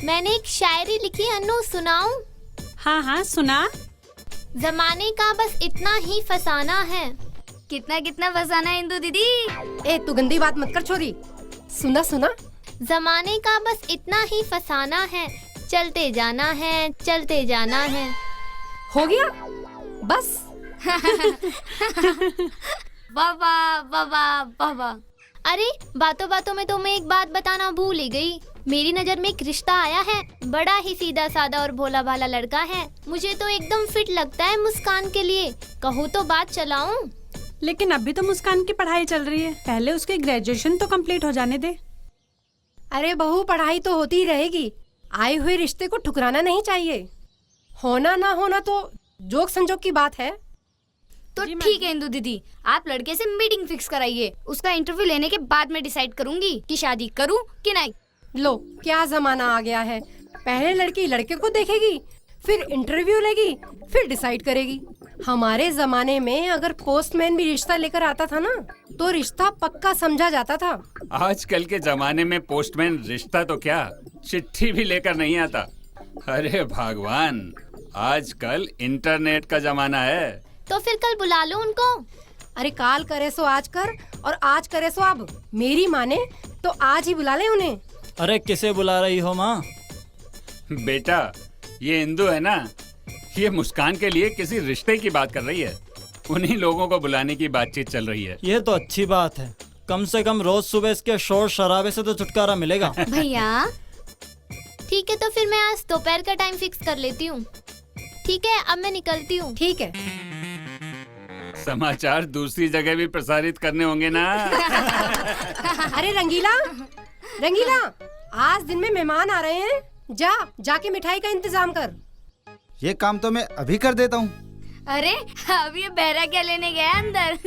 मैंने एक शायरी लिखी, अनु सुनाऊं? हाँ हाँ सुना। जमाने का बस इतना ही फसाना है। कितना कितना फसाना है इंदु दीदी? ए तू गंदी बात मत कर छोरी, सुना सुना। जमाने का बस इतना ही फसाना है, चलते जाना है, चलते जाना है। हो गया बस। बाबा बाबा बाबा। अरे बातों बातों में तो मैं एक बात बताना भूल ही गई। मेरी नजर में एक रिश्ता आया है, बड़ा ही सीधा साधा और भोला भाला लड़का है। मुझे तो एकदम फिट लगता है मुस्कान के लिए। कहूँ तो बात चलाऊं? लेकिन अभी तो मुस्कान की पढ़ाई चल रही है, पहले उसकी ग्रेजुएशन तो कंप्लीट हो जाने दे। अरे बहू, पढ़ाई तो होती ही रहेगी, आए हुए रिश्ते को ठुकराना नहीं चाहिए। होना ना होना तो जोक संजोग की बात है। तो ठीक है इंदु दीदी, आप लड़के से मीटिंग फिक्स कराइए, उसका इंटरव्यू लेने के बाद मैं डिसाइड करूंगी कि शादी करूं कि नहीं। लो क्या जमाना आ गया है, पहले लड़की लड़के को देखेगी, फिर इंटरव्यू लेगी, फिर डिसाइड करेगी। हमारे जमाने में अगर पोस्टमैन भी रिश्ता लेकर आता था ना तो रिश्ता पक्का समझा जाता था। आजकल के जमाने में पोस्टमैन रिश्ता तो क्या, चिट्ठी भी लेकर नहीं आता। अरे भगवान, आजकल इंटरनेट का जमाना है। तो फिर कल बुला लो उनको। अरे काल करे सो आज कर और आज करे सो अब। मेरी माने तो आज ही बुला ले उन्हें। अरे किसे बुला रही हो माँ? बेटा ये इंदु है ना, ये मुस्कान के लिए किसी रिश्ते की बात कर रही है। उन्हीं लोगों को बुलाने की बातचीत चल रही है। ये तो अच्छी बात है, कम से कम रोज सुबह इसके शोर शराबे से तो छुटकारा मिलेगा। भैया ठीक है, तो फिर मैं आज दोपहर का टाइम फिक्स कर लेती हूँ। ठीक है, अब मैं निकलती हूँ। ठीक है। समाचार दूसरी जगह भी प्रसारित करने होंगे ना। अरे रंगीला, रंगीला, आज दिन में मेहमान आ रहे हैं, जाके मिठाई का इंतजाम कर। ये काम तो मैं अभी कर देता हूँ। अरे अब ये बहरा क्या लेने गया अंदर?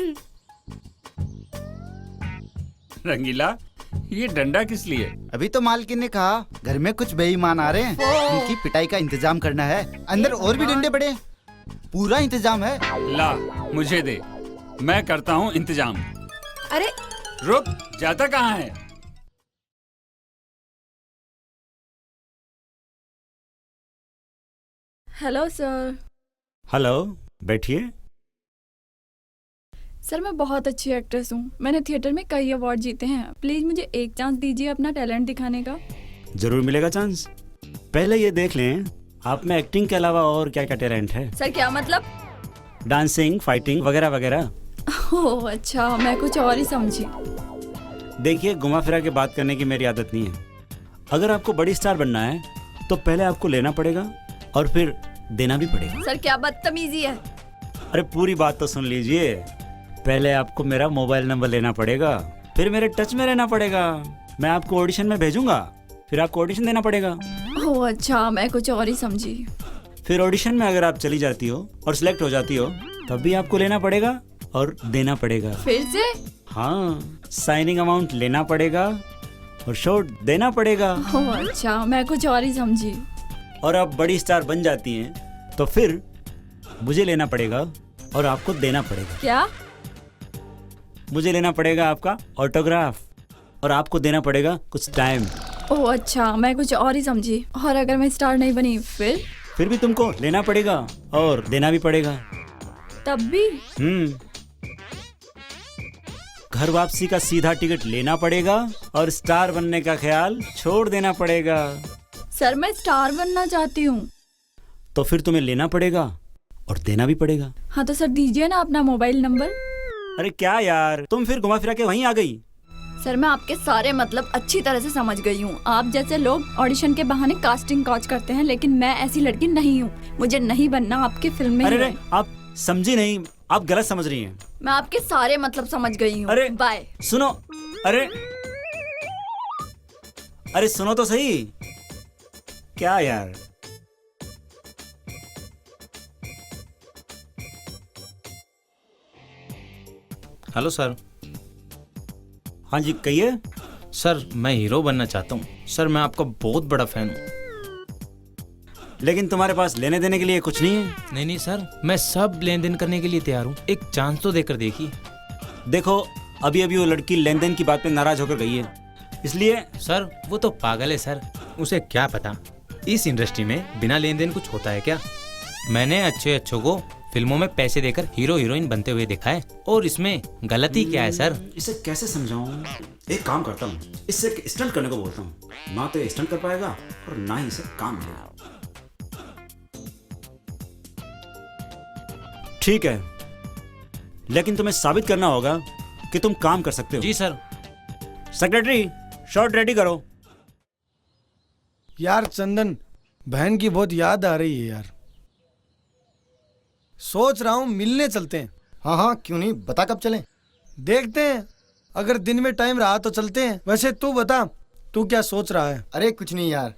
रंगीला, ये डंडा किस लिए? अभी तो मालकिन ने कहा घर में कुछ बेईमान आ रहे हैं, उनकी पिटाई का इंतजाम करना है। अंदर और भी डंडे पड़े, पूरा इंतजाम है। ला मुझे दे, मैं करता हूँ इंतजाम। अरे रुक, जाता कहाँ है? Hello sir. हेलो, बैठिए। सर मैं बहुत अच्छी एक्ट्रेस हूँ, मैंने थिएटर में कई अवार्ड जीते हैं। प्लीज मुझे एक चांस दीजिए अपना टैलेंट दिखाने का। जरूर मिलेगा चांस। पहले ये देख लें आप में एक्टिंग के अलावा और क्या क्या टैलेंट है। सर क्या मतलब? डांसिंग, फाइटिंग वगैरह वगैरह। ओह अच्छा, मैं कुछ और ही समझी। देखिए, घुमा फिरा के बात करने की मेरी आदत नहीं है। अगर आपको बड़ी स्टार बनना है तो पहले आपको लेना पड़ेगा और फिर देना भी पड़ेगा। सर क्या बदतमीजी है। अरे पूरी बात तो सुन लीजिए। पहले आपको मेरा मोबाइल नंबर लेना पड़ेगा, फिर मेरे टच में रहना पड़ेगा। मैं आपको ऑडिशन में भेजूंगा, फिर आपको ऑडिशन देना पड़ेगा। ओह अच्छा, मैं कुछ और ही समझी। फिर ऑडिशन में अगर आप चली जाती हो और सिलेक्ट हो जाती हो तब भी आपको लेना पड़ेगा और देना पड़ेगा। फिर से? हाँ, साइनिंग अमाउंट लेना पड़ेगा और शॉट देना पड़ेगा। ओह अच्छा, मैं कुछ और ही समझी। और आप बड़ी स्टार बन जाती हैं तो फिर मुझे लेना पड़ेगा और आपको देना पड़ेगा। क्या? मुझे लेना पड़ेगा आपका ऑटोग्राफ और आपको देना पड़ेगा कुछ टाइम। ओह अच्छा, मैं कुछ और ही समझी। और अगर मैं स्टार नहीं बनी फिर भी तुमको लेना पड़ेगा और देना भी पड़ेगा। तब भी? घर वापसी का सीधा टिकट लेना पड़ेगा और स्टार बनने का ख्याल छोड़ देना पड़ेगा। सर मैं स्टार बनना चाहती हूँ। तो फिर तुम्हें लेना पड़ेगा और देना भी पड़ेगा। हाँ तो सर दीजिए ना अपना मोबाइल नंबर। अरे क्या यार, तुम फिर घुमा फिरा के वहीं आ गई। सर मैं आपके सारे मतलब अच्छी तरह से समझ गई हूँ। आप जैसे लोग ऑडिशन के बहाने कास्टिंग काउच करते हैं, लेकिन मैं ऐसी लड़की नहीं हूँ। मुझे नहीं बनना आपकी फिल्म में। अरे आप समझी नहीं, आप गलत समझ रही हैं। मैं आपके सारे मतलब समझ गई हूँ। अरे बाय। सुनो, अरे सुनो तो सही। क्या यार, हेलो सर। हाँ जी कहिए। सर मैं हीरो बनना चाहता हूँ। सर मैं आपका बहुत बड़ा फैन हूँ। लेकिन तुम्हारे पास लेने देने के लिए कुछ नहीं है। नहीं सर, मैं सब लेन देन करने के लिए तैयार हूँ। एक चांस तो देकर देखिए। देखो अभी अभी वो लड़की लेन देन की बात पे नाराज होकर गई है, इसलिए। सर वो तो पागल है सर, उसे क्या पता इस इंडस्ट्री में बिना लेन देन कुछ होता है क्या। मैंने अच्छे को फिल्मों में पैसे देकर हीरो हीरोइन बनते हुए देखा है, और इसमें गलती क्या है सर। इसे कैसे समझाऊं? एक काम करता हूँ, इससे स्टंट करने को बोलता हूँ। ना तो स्टंट कर पाएगा और ना ही इसे काम मिलेगा। ठीक है, लेकिन तुम्हें साबित करना होगा कि तुम काम कर सकते हो। जी सर। सेक्रेटरी, शॉट रेडी करो। यार चंदन, बहन की बहुत याद आ रही है यार। सोच रहा हूँ मिलने चलते हैं। हाँ हाँ क्यों नहीं, बता कब चलें? देखते हैं, अगर दिन में टाइम रहा तो चलते हैं। वैसे तू बता, तू क्या सोच रहा है? अरे कुछ नहीं यार।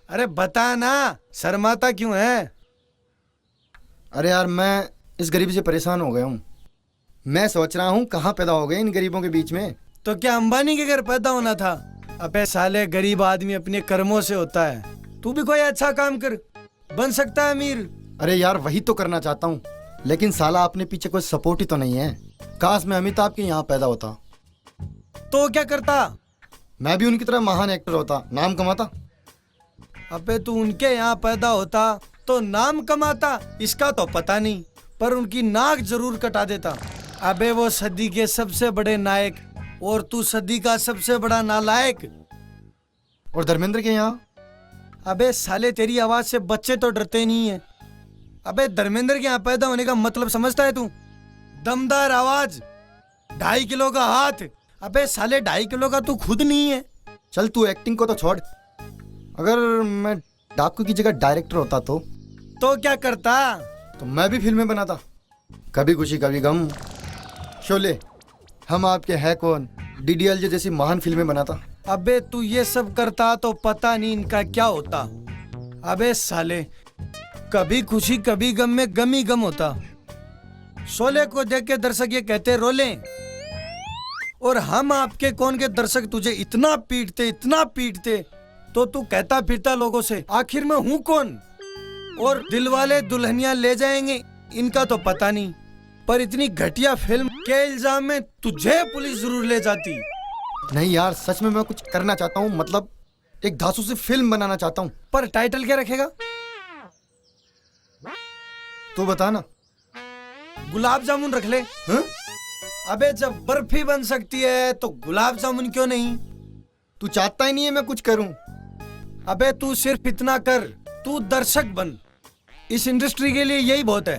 अरे बता ना, शर्माता क्यों है? अरे यार मैं इस गरीबी से परेशान हो गया हूँ। मैं सोच रहा हूँ कहाँ पैदा हो गए इन गरीबों के बीच में। तो क्या अंबानी के घर पैदा होना था? अबे साले, गरीब आदमी अपने कर्मों से होता है। तू भी कोई अच्छा काम कर, बन सकता है अमीर। अरे यार वही तो करना चाहता हूँ, लेकिन साला अपने पीछे कोई सपोर्ट ही तो नहीं है। काश मैं अमिताभ के यहाँ पैदा होता। तो क्या करता? मैं भी उनकी तरह महान एक्टर होता, नाम कमाता। अबे तू उनके यहाँ पैदा होता तो नाम कमाता, इसका तो पता नहीं, पर उनकी नाक जरूर कटा देता। अबे वो सदी के सबसे बड़े नायक और तू सदी का सबसे बड़ा नालायक। और धर्मेंद्र के यहाँ? अबे साले, तेरी आवाज से बच्चे तो डरते नहीं है। अबे धर्मेंद्र के यहाँ पैदा होने का मतलब समझता है तू? दमदार आवाज, 2.5 किलो का हाथ। अबे साले 2.5 किलो का तू खुद नहीं है। चल तू एक्टिंग को तो छोड़, अगर मैं डाकू की जगह डायरेक्टर होता तो क्या करता? तो मैं भी फिल्में बनाता, कभी खुशी कभी गम, शोले, हम आपके है कौन, डीडीएलजे जैसी महान फिल्में बनाता। अबे तू ये सब करता तो पता नहीं इनका क्या होता। अबे साले, कभी खुशी कभी गम में गम ही गम होता। शोले को देख के दर्शक ये कहते रोले, और हम आपके कौन के दर्शक तुझे इतना पीटते तो तू कहता फिरता लोगों से आखिर मैं हूँ कौन। और दिलवाले दुल्हनिया ले जाएंगे इनका तो पता नहीं, पर इतनी घटिया फिल्म के इल्जाम में तुझे पुलिस जरूर ले जाती। नहीं यार, सच में मैं कुछ करना चाहता हूँ, मतलब एक धांसू से फिल्म बनाना चाहता हूँ। पर टाइटल क्या रखेगा? तू बता ना। गुलाब जामुन रख ले। हा? अबे जब बर्फी बन सकती है तो गुलाब जामुन क्यों नहीं? तू चाहता ही नहीं है मैं कुछ करूं। अबे तू सिर्फ इतना कर, तू दर्शक बन, इस इंडस्ट्री के लिए यही बहुत है।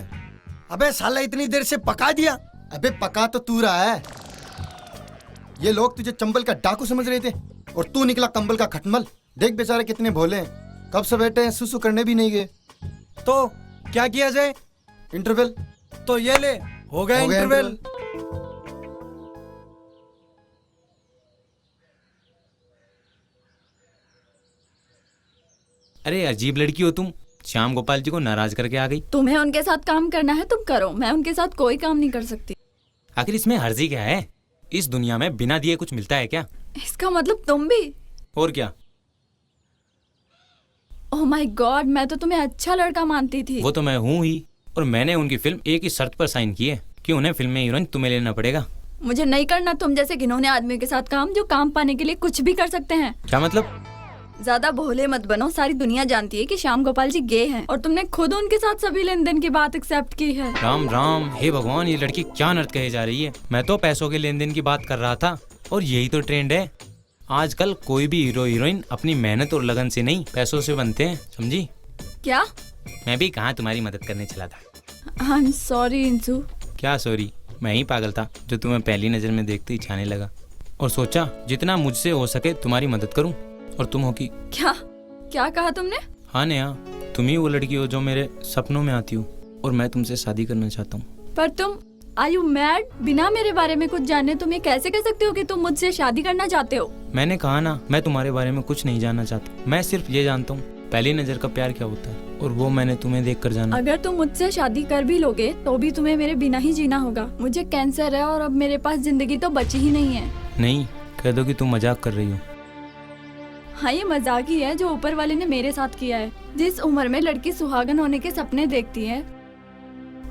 अबे साला इतनी देर से पका दिया। अबे पका तो तू रहा है, ये लोग तुझे चंबल का डाकू समझ रहे थे और तू निकला कंबल का खटमल। देख बेचारे कितने भोले हैं, कब से बैठे हैं, सुसु करने भी नहीं गए। तो क्या किया जाए? इंटरवल। तो ये ले, हो गया इंटरवल। अरे अजीब लड़की हो तुम, श्याम गोपाल जी को नाराज करके आ गई। तुम्हें उनके साथ काम करना है तुम करो, मैं उनके साथ कोई काम नहीं कर सकती। आखिर इसमें हर्जी क्या है? इस दुनिया में बिना दिए कुछ मिलता है क्या? इसका मतलब तुम भी? और क्या? ओह माय गॉड, मैं तो तुम्हें अच्छा लड़का मानती थी। वो तो मैं हूँ ही, और मैंने उनकी फिल्म एक ही शर्त पर साइन की है कि उन्हें फिल्म में हीरोइन तुम्हें लेना पड़ेगा। मुझे नहीं करना तुम जैसे घिनौने आदमी के साथ काम, जो काम पाने के लिए कुछ भी कर सकते हैं। क्या मतलब? ज्यादा भोले मत बनो, सारी दुनिया जानती है कि श्याम गोपाल जी गे हैं और तुमने खुद उनके साथ सभी लेन देन की बात एक्सेप्ट की है। राम राम, हे भगवान, ये लड़की क्या नर्त कहे जा रही है। मैं तो पैसों के लेन देन की बात कर रहा था, और यही तो ट्रेंड है आजकल। कोई भी हीरो हीरोइन अपनी मेहनत और लगन से नहीं, पैसों से बनते हैं, समझी? क्या? मैं भी कहाँ तुम्हारी मदद करने चला था। I am sorry इंसू। क्या सॉरी? मैं ही पागल था जो तुम्हें पहली नजर में देखते ही छाने लगा, और सोचा जितना मुझसे हो सके तुम्हारी मदद करूं, और तुम हो कि क्या कहा तुमने? हाँ नेहा, तुम ही वो लड़की हो जो मेरे सपनों में आती हो, और मैं तुमसे शादी करना चाहता हूँ। पर तुम, आर यू मैड? बिना मेरे बारे में कुछ जाने तुम ये कैसे कह सकते हो कि तुम मुझसे शादी करना चाहते हो? मैंने कहा ना, मैं तुम्हारे बारे में कुछ नहीं जानना चाहता। मैं सिर्फ ये जानता हूँ पहली नजर का प्यार क्या होता है, और वो मैंने तुम्हें देख कर जाना। अगर तुम मुझसे शादी कर भी लोगे तो भी तुम्हें मेरे बिना ही जीना होगा। मुझे कैंसर है और अब मेरे पास जिंदगी तो बची ही नहीं है। नहीं, कह दो कि तुम मजाक कर रही हो। हाँ, ये मजाक ही है जो ऊपर वाले ने मेरे साथ किया है। जिस उम्र में लड़की सुहागन होने के सपने देखती है,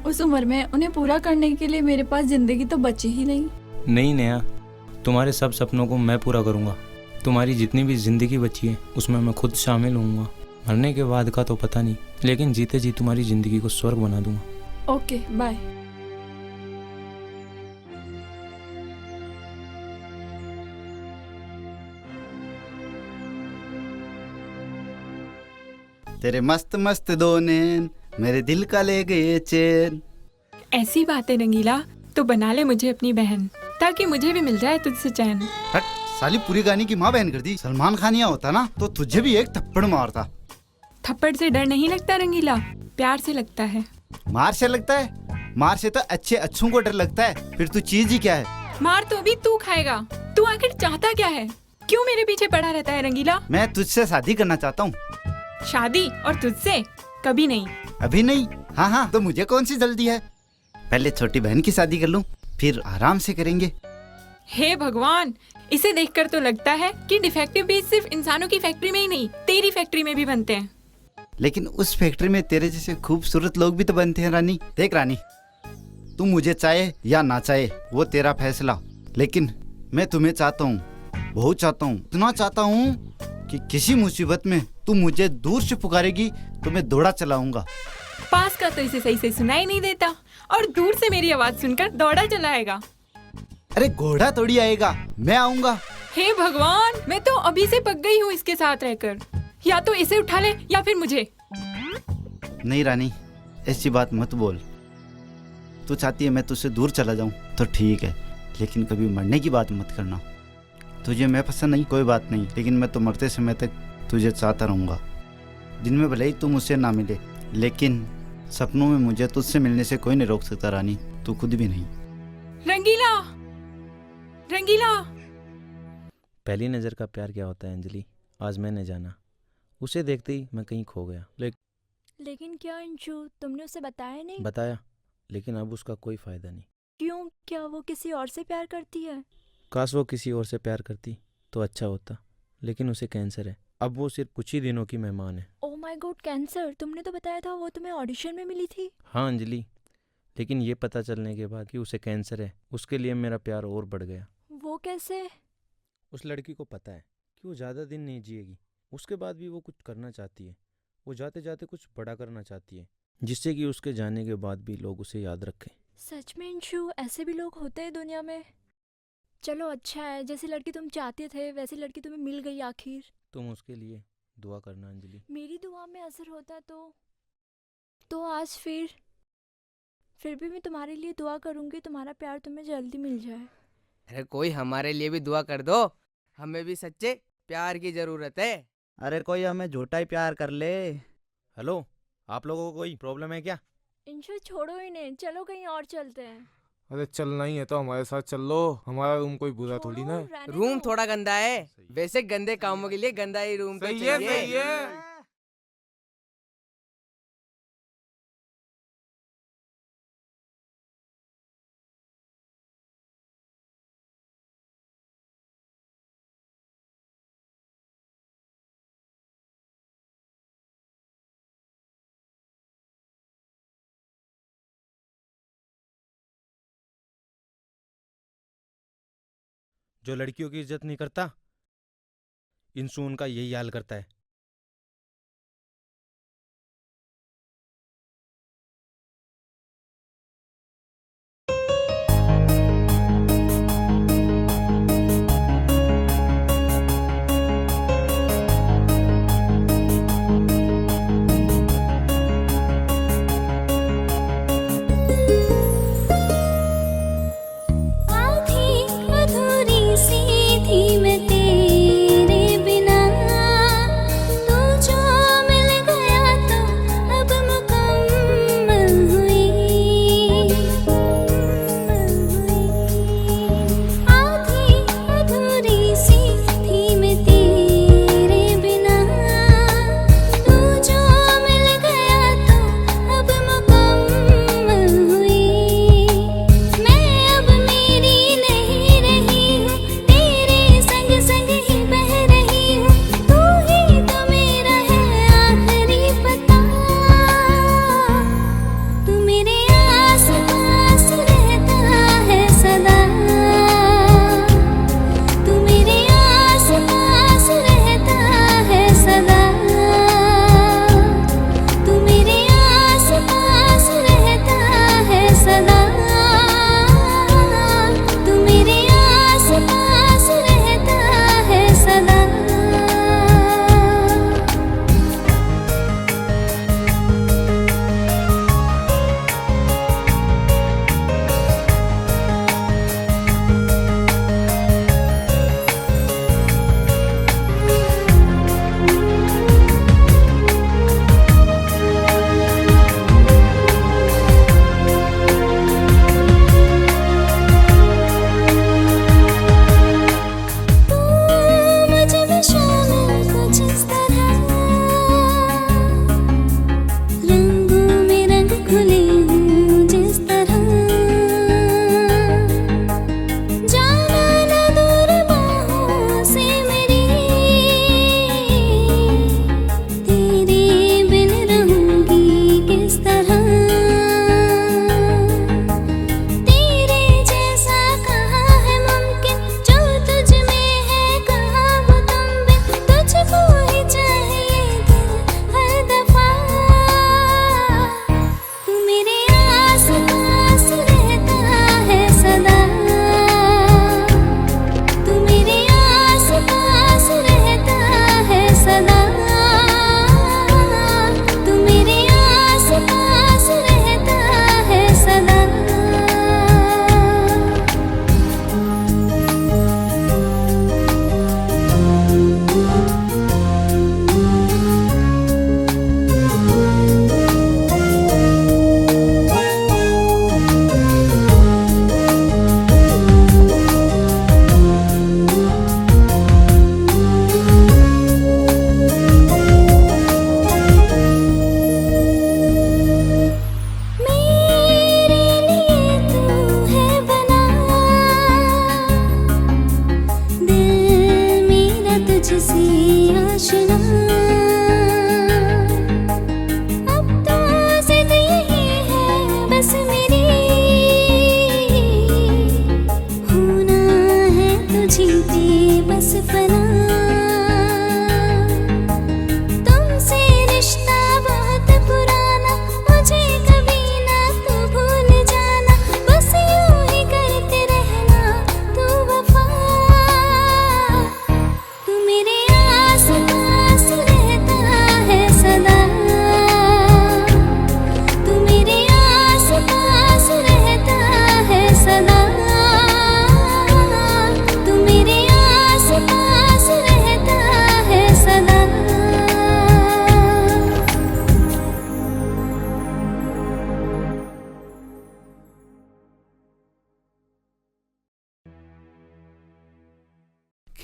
उस उम्र में उन्हें पूरा करने के लिए मेरे पास जिंदगी तो बची ही नहीं। नहीं नेहा, तुम्हारे सब सपनों को मैं पूरा करूँगा। तुम्हारी जितनी भी जिंदगी बची है उसमें मैं खुद शामिल होऊंगा। मरने के बाद का तो पता नहीं, लेकिन जीते जी तुम्हारी जिंदगी को स्वर्ग बना दूंगा। Okay, bye. तेरे मस्त मस्त दो नैन मेरे दिल का ले गए चैन। ऐसी बात है रंगीला, तो बना ले मुझे अपनी बहन, ताकि मुझे भी मिल जाए तुझसे चैन। हट साली, पूरी गानी की माँ बहन कर दी। सलमान खान यहाँ होता ना तो तुझे भी एक थप्पड़ मारता। थप्पड़ से डर नहीं लगता रंगीला, प्यार से लगता है। मार से लगता है? मार से तो अच्छे अच्छों को डर लगता है। फिर तू चीज ही क्या है? मार तो भी तू खाएगा। तू आखिर चाहता क्या है? क्यों मेरे पीछे पड़ा रहता है रंगीला? मैं तुझसे शादी करना चाहता हूँ। शादी? और तुझसे? कभी नहीं। अभी नहीं? हाँ हाँ, तो मुझे कौन सी जल्दी है? पहले छोटी बहन की शादी कर लूं, फिर आराम से करेंगे। हे भगवान, इसे देखकर तो लगता है कि डिफेक्टिव पीस सिर्फ इंसानों की फैक्ट्री में ही नहीं, तेरी फैक्ट्री में भी बनते हैं। लेकिन उस फैक्ट्री में तेरे जैसे खूबसूरत लोग भी तो बनते हैं रानी। देख रानी, तू मुझे चाहे या ना चाहे वो तेरा फैसला, लेकिन मैं तुम्हें चाहता हूँ, बहुत चाहता हूँ, इतना चाहता हूँ कि किसी मुसीबत में तू मुझे दूर से पुकारेगी तो मैं दौड़ा चलाऊंगा। पास का तो इसे सही से सुनाई नहीं देता, और दूर से मेरी आवाज सुनकर दौड़ा चलाएगा। अरे घोड़ा थोड़ी आएगा, मैं आऊंगा। हे भगवान, मैं तो अभी से पक गई हूँ इसके साथ रहकर। या तो इसे उठा ले या फिर मुझे। नहीं रानी, ऐसी बात मत बोल। तू चाहती है मैं तुझसे दूर चला जाऊं तो ठीक है, लेकिन कभी मरने की बात मत करना। तुझे मैं पसंद नहीं कोई बात नहीं, लेकिन मैं तो मरते समय तक तुझे चाहता रहूँगा। दिन में भले ही तू मुझसे ना मिले, लेकिन सपनों में मुझे तुझसे मिलने से कोई नहीं रोक सकता रानी, तू खुद भी नहीं। रंगीला, रंगीला। पहली नज़र का प्यार क्या होता है अंजलि, आज मैंने जाना। उसे देखते ही मैं कहीं खो गया। लेकिन क्या अंशु, तुमने उसे बताया नहीं? बताया, लेकिन अब उसका कोई फायदा नहीं। क्यों? क्या वो किसी और से प्यार करती है? काश वो किसी और से प्यार करती तो अच्छा होता, लेकिन उसे कैंसर है। अब वो सिर्फ कुछ ही दिनों की मेहमान है। Oh my God, cancer! तुमने तो बताया था वो तुम्हें ऑडिशन में मिली थी। हाँ अंजलि, लेकिन ये पता चलने के बाद कि उसे कैंसर है, उसके लिए मेरा प्यार और बढ़ गया। वो कैसे? उस लड़की को पता है कि वो ज़्यादा दिन नहीं जिएगी, उसके बाद भी वो कुछ करना चाहती है। वो जाते जाते कुछ बड़ा करना चाहती है, जिससे कि उसके जाने के बाद भी लोग उसे याद रखें। सच में अंशु, ऐसे भी लोग होते हैं दुनिया में। चलो अच्छा है, जैसी लड़की तुम चाहते थे वैसी लड़की तुम्हें मिल गई आखिर। तुम उसके लिए दुआ करना अंजलि। मेरी दुआ में असर होता तो आज फिर भी मैं तुम्हारे लिए दुआ करूंगी, तुम्हारा प्यार तुम्हें जल्दी मिल जाए। अरे कोई हमारे लिए भी दुआ कर दो, हमें भी सच्चे प्यार की जरूरत है। अरे कोई हमें झूठा ही प्यार कर ले। हेलो, आप लोगों को कोई प्रॉब्लम है क्या? इंशु छोड़ो इन्हें, चलो कहीं और चलते हैं। अरे चलना ही है तो हमारे साथ चल लो, हमारा रूम कोई बुरा थोड़ी ना। रूम थोड़ा गंदा है, वैसे गंदे कामों के लिए गंदा ही रूम तो चाहिए। सही है। जो लड़कियों की इज्जत नहीं करता, इंसू उनका यही हाल करता है।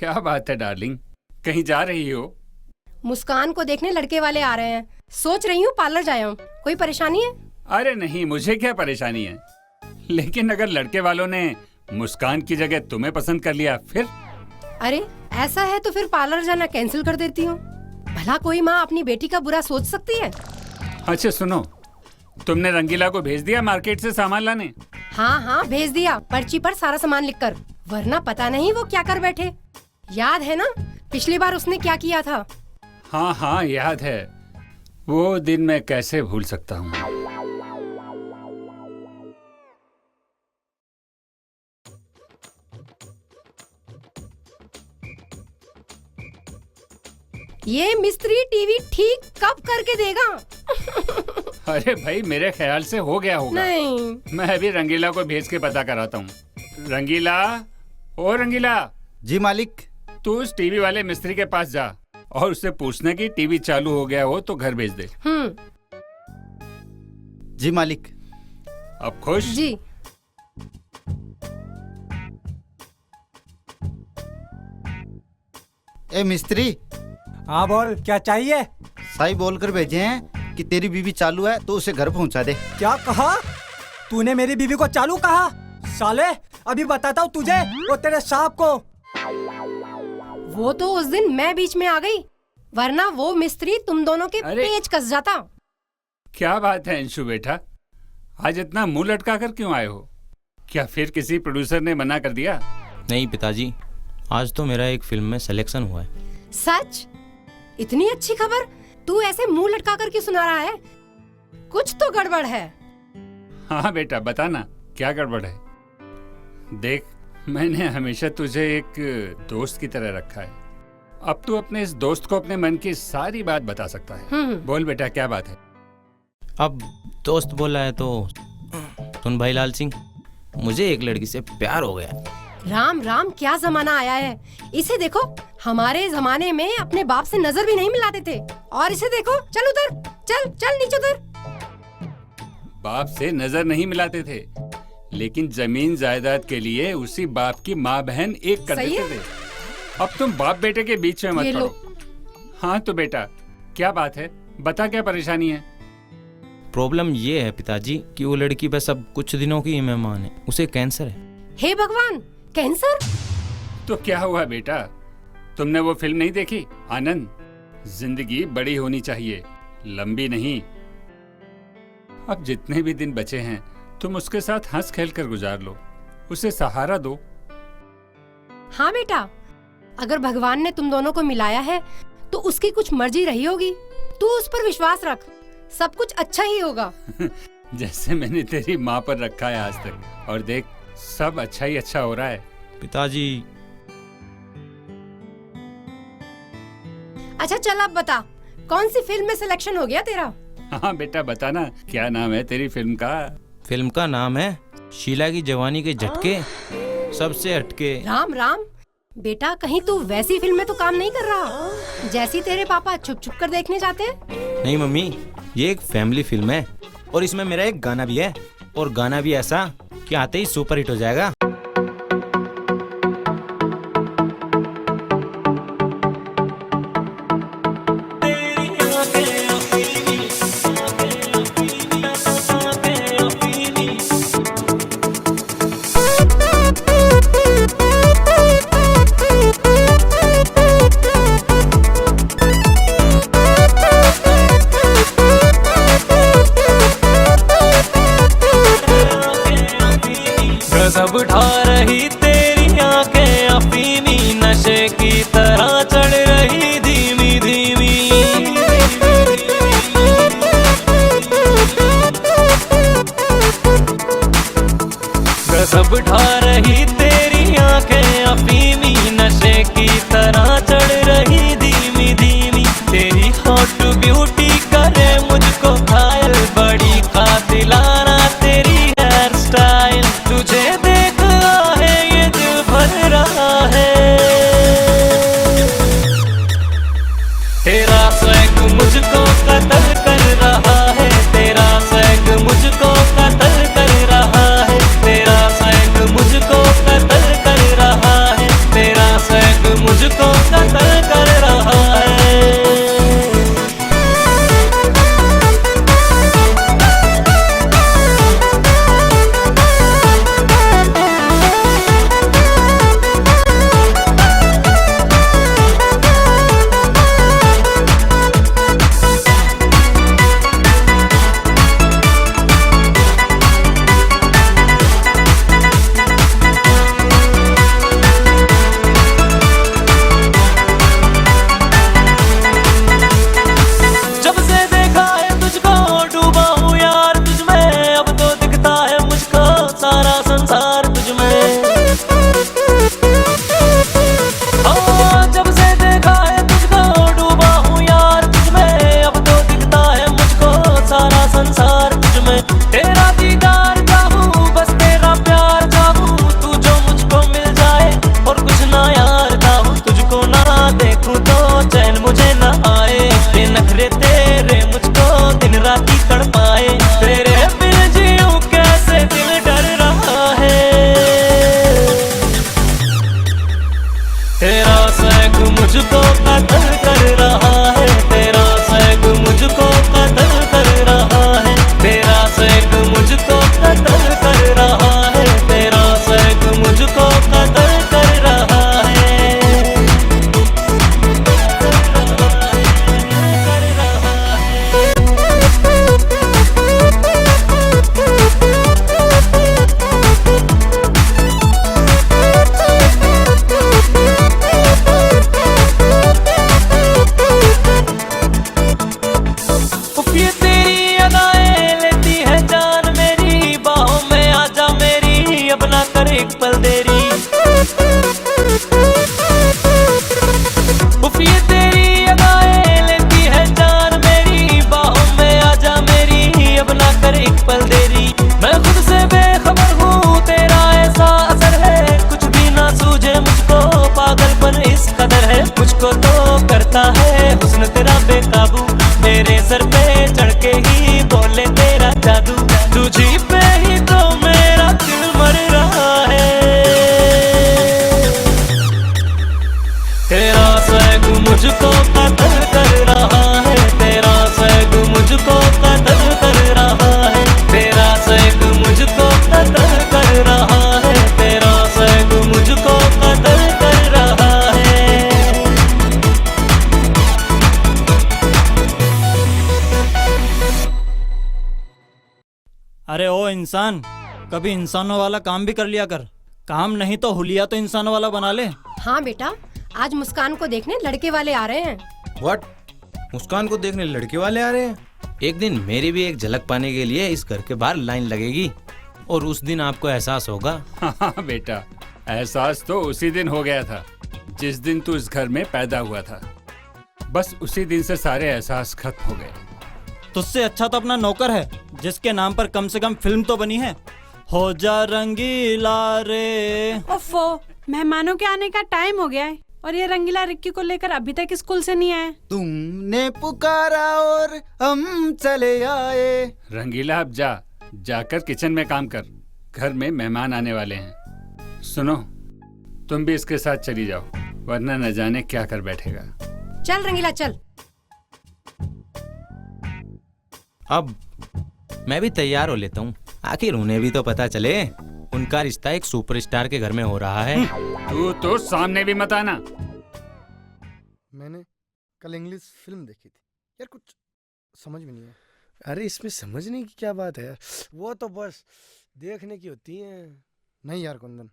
क्या बात है डार्लिंग, कहीं जा रही हो? मुस्कान को देखने लड़के वाले आ रहे हैं, सोच रही हूँ पार्लर जाऊँ। कोई परेशानी है? अरे नहीं, मुझे क्या परेशानी है, लेकिन अगर लड़के वालों ने मुस्कान की जगह तुम्हें पसंद कर लिया फिर? अरे ऐसा है तो फिर पार्लर जाना कैंसिल कर देती हूँ। भला कोई माँ अपनी बेटी का बुरा सोच सकती है? अच्छा सुनो, तुमने रंगीला को भेज दिया मार्केट से सामान लाने? हाँ भेज दिया, पर्ची पर सारा सामान लिखकर, वरना पता नहीं वो क्या कर बैठे। याद है ना पिछली बार उसने क्या किया था? हाँ याद है, वो दिन मैं कैसे भूल सकता हूँ। ये मिस्त्री टीवी ठीक कब करके देगा? अरे भाई मेरे ख्याल से हो गया होगा। नहीं। मैं अभी रंगीला को भेज के पता कराता हूँ। रंगीला, ओ रंगीला। जी मालिक। तू उस टीवी वाले मिस्त्री के पास जा और उससे पूछना कि टीवी चालू हो गया हो तो घर भेज दे। जी मालिक। अब खुश? जी। ए मिस्त्री। हाँ बोल, क्या चाहिए? साई बोल कर भेजे हैं कि तेरी बीवी चालू है तो उसे घर पहुंचा दे। क्या कहा? तूने मेरी बीवी को चालू कहा? साले अभी बताता हूँ तुझे और तेरे सांप को। वो तो उस दिन मैं बीच में आ गई, वरना वो मिस्त्री तुम दोनों के पेच कस जाता। क्या बात है अंशु बेटा, आज इतना मुंह लटका कर क्यों आए हो? क्या फिर किसी प्रोड्यूसर ने मना कर दिया? नहीं पिताजी, आज तो मेरा एक फिल्म में सिलेक्शन हुआ है। सच? इतनी अच्छी खबर तू ऐसे मुंह लटका कर क्यों सुना रहा है? कुछ तो गड़बड़ है। हाँ बेटा बताना, क्या गड़बड़ है? देख, मैंने हमेशा तुझे एक दोस्त की तरह रखा है, अब तू अपने इस दोस्त को अपने मन की सारी बात बता सकता है। बोल बेटा क्या बात है? अब दोस्त बोला है तो सुन भाई लाल सिंह, मुझे एक लड़की से प्यार हो गया। राम राम, क्या जमाना आया है। इसे देखो, हमारे जमाने में अपने बाप से नजर भी नहीं मिलाते थे, और इसे देखो, चल उधर, चल नीचे उधर। बाप से नजर नहीं मिलाते थे, लेकिन जमीन जायदाद के लिए उसी बाप की माँ बहन एक कर देते थे। अब तुम बाप बेटे के बीच में मत पड़ो। हाँ तो बेटा क्या बात है, बता क्या परेशानी है? प्रॉब्लम ये है पिताजी कि वो लड़की बस अब कुछ दिनों की मेहमान है, उसे कैंसर है। हे भगवान, कैंसर? तो क्या हुआ बेटा, तुमने वो फिल्म नहीं देखी आनंद? जिंदगी बड़ी होनी चाहिए, लंबी नहीं। अब जितने भी दिन बचे हैं तुम उसके साथ हंस खेल कर गुजार लो, उसे सहारा दो। हाँ बेटा, अगर भगवान ने तुम दोनों को मिलाया है तो उसकी कुछ मर्जी रही होगी। तू उस पर विश्वास रख, सब कुछ अच्छा ही होगा। जैसे मैंने तेरी माँ पर रखा है आज तक, और देख सब अच्छा ही अच्छा हो रहा है। पिताजी। अच्छा चल अब बता, कौन सी फिल्म में सिलेक्शन हो गया तेरा? हाँ बेटा बताना, क्या नाम है तेरी फिल्म का? फिल्म का नाम है शीला की जवानी के झटके सबसे हटके। राम राम बेटा, कहीं तू वैसी फिल्म में तो काम नहीं कर रहा जैसी तेरे पापा छुप छुप कर देखने जाते हैं? नहीं मम्मी, ये एक फैमिली फिल्म है और इसमें मेरा एक गाना भी है, और गाना भी ऐसा कि आते ही सुपर हिट हो जाएगा। सब उठा रही तेरी आंखें अफीमी, नशे की तरह चढ़ रही धीमी धीमी। सब उठा रही तेरी आंखें अफीमी, नशे की तरह चढ़ रही धीमी धीमी। तेरी हॉट ब्यूटी करे मुझको घायल, बड़ी कातिलाना तेरी हेयर स्टाइल। तुझे देख अरे ओ इंसान, कभी इंसानों वाला काम भी कर लिया कर। काम नहीं तो हुलिया तो इंसानों वाला बना ले। हाँ बेटा, आज मुस्कान को देखने लड़के वाले आ रहे हैं। व्हाट? मुस्कान को देखने लड़के वाले आ रहे हैं? एक दिन मेरी भी एक झलक पाने के लिए इस घर के बाहर लाइन लगेगी और उस दिन आपको एहसास होगा। हाँ बेटा, एहसास तो उसी दिन हो गया था जिस दिन तू इस घर में पैदा हुआ था। बस उसी दिन से सारे एहसास खत्म हो गए। तुझसे अच्छा तो अपना नौकर है, जिसके नाम पर कम से कम फिल्म तो बनी है, हो जा रंगीला रे। ओफो, मेहमानों के आने का टाइम हो गया है और ये रंगीला रिक्की को लेकर अभी तक स्कूल से नहीं आए। तुमने पुकारा और हम चले आए। रंगीला, अब जाकर किचन में काम कर, घर में मेहमान आने वाले हैं। सुनो, तुम भी इसके साथ चली जाओ, वरना न जाने क्या कर बैठेगा। चल रंगीला चल। अब मैं भी तैयार हो लेता हूँ, आखिर उन्हें भी तो पता चले उनका रिश्ता एक सुपरस्टार के घर में हो रहा है। तू तो सामने भी मत आना। मैंने कल इंग्लिश फिल्म देखी थी यार, कुछ समझ में नहीं है। अरे इसमें समझने की क्या बात है यार, वो तो बस देखने की होती है। नहीं यार कुंदन,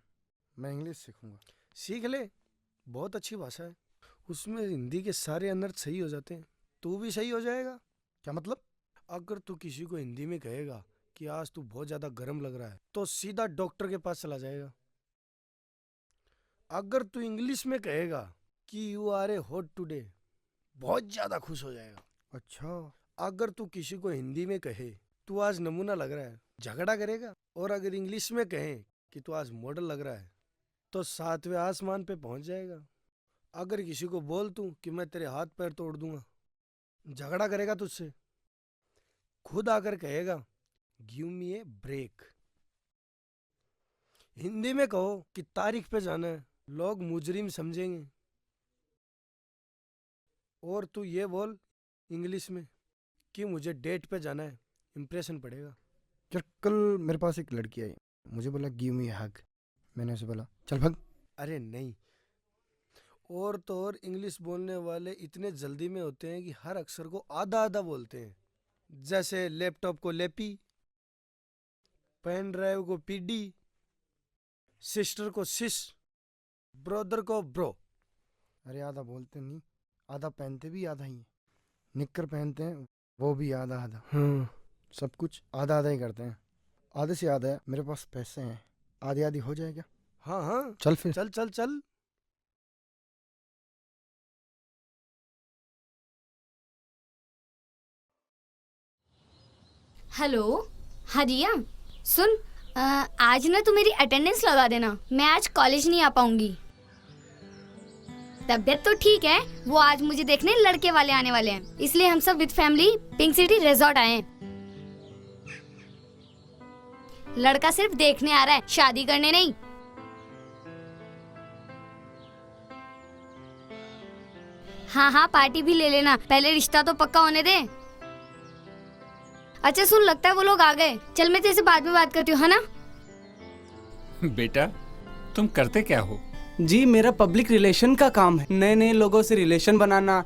मैं इंग्लिश सीखूंगा। सीख ले, बहुत अच्छी भाषा है, उसमें हिंदी के सारे अनर्थ सही हो जाते हैं, तू भी सही हो जाएगा। क्या मतलब? अगर तू किसी को हिंदी में कहेगा कि आज तू बहुत ज्यादा गर्म लग रहा है तो सीधा डॉक्टर के पास चला जाएगा। अगर तू इंग्लिश में कहेगा कि you are a hot today, बहुत ज्यादा खुश हो जाएगा। अच्छा। अगर तू किसी को हिंदी में कहे तू आज नमूना लग रहा है, झगड़ा करेगा। और अगर इंग्लिश में कहे कि तू आज मॉडल लग रहा है तो 7वें आसमान पे पहुंच जाएगा। अगर किसी को बोल तू कि मैं तेरे हाथ पैर तोड़ दूंगा, झगड़ा करेगा तुझसे। खुद आकर कहेगा गिव मी ए ब्रेक। हिंदी में कहो कि तारीख पे जाना है, लोग मुजरिम समझेंगे। और तू ये बोल इंग्लिश में कि मुझे डेट पे जाना है, इंप्रेशन पड़ेगा। यार कल मेरे पास एक लड़की आई, मुझे बोला गिव मी हग। मैंने उसे बोला चल भाग। अरे नहीं, और तो और इंग्लिश बोलने वाले इतने जल्दी में होते हैं कि हर अक्षर को आधा आधा बोलते हैं। जैसे लैपटॉप को लेपी, पेन ड्राइव को पीडी, सिस्टर को सिस, ब्रदर को ब्रो। अरे आधा बोलते नहीं, आधा पहनते भी आधा ही है। निक्कर पहनते हैं वो भी आधा आधा। सब कुछ आधा आधा ही करते हैं। आधे से आधा है, मेरे पास पैसे हैं, आधी आधी हो जाएगा। हाँ हाँ चल फिर। चल चल चल। हेलो, हाँ रिया सुन, आज ना तू मेरी अटेंडेंस लगा देना, मैं आज कॉलेज नहीं आ पाऊंगी। तबीयत तो ठीक है, वो आज मुझे देखने लड़के वाले आने वाले हैं, इसलिए हम सब with family pink city resort आए हैं। लड़का सिर्फ देखने आ रहा है, शादी करने नहीं। हाँ हाँ पार्टी भी ले लेना, पहले रिश्ता तो पक्का होने दे। अच्छा सुन, लगता है वो लोग आ गए, चल मैं तेरे से बाद में बात करती हूँ, है ना? बेटा तुम करते क्या हो? जी मेरा पब्लिक रिलेशन का काम है, नए नए लोगों से रिलेशन बनाना,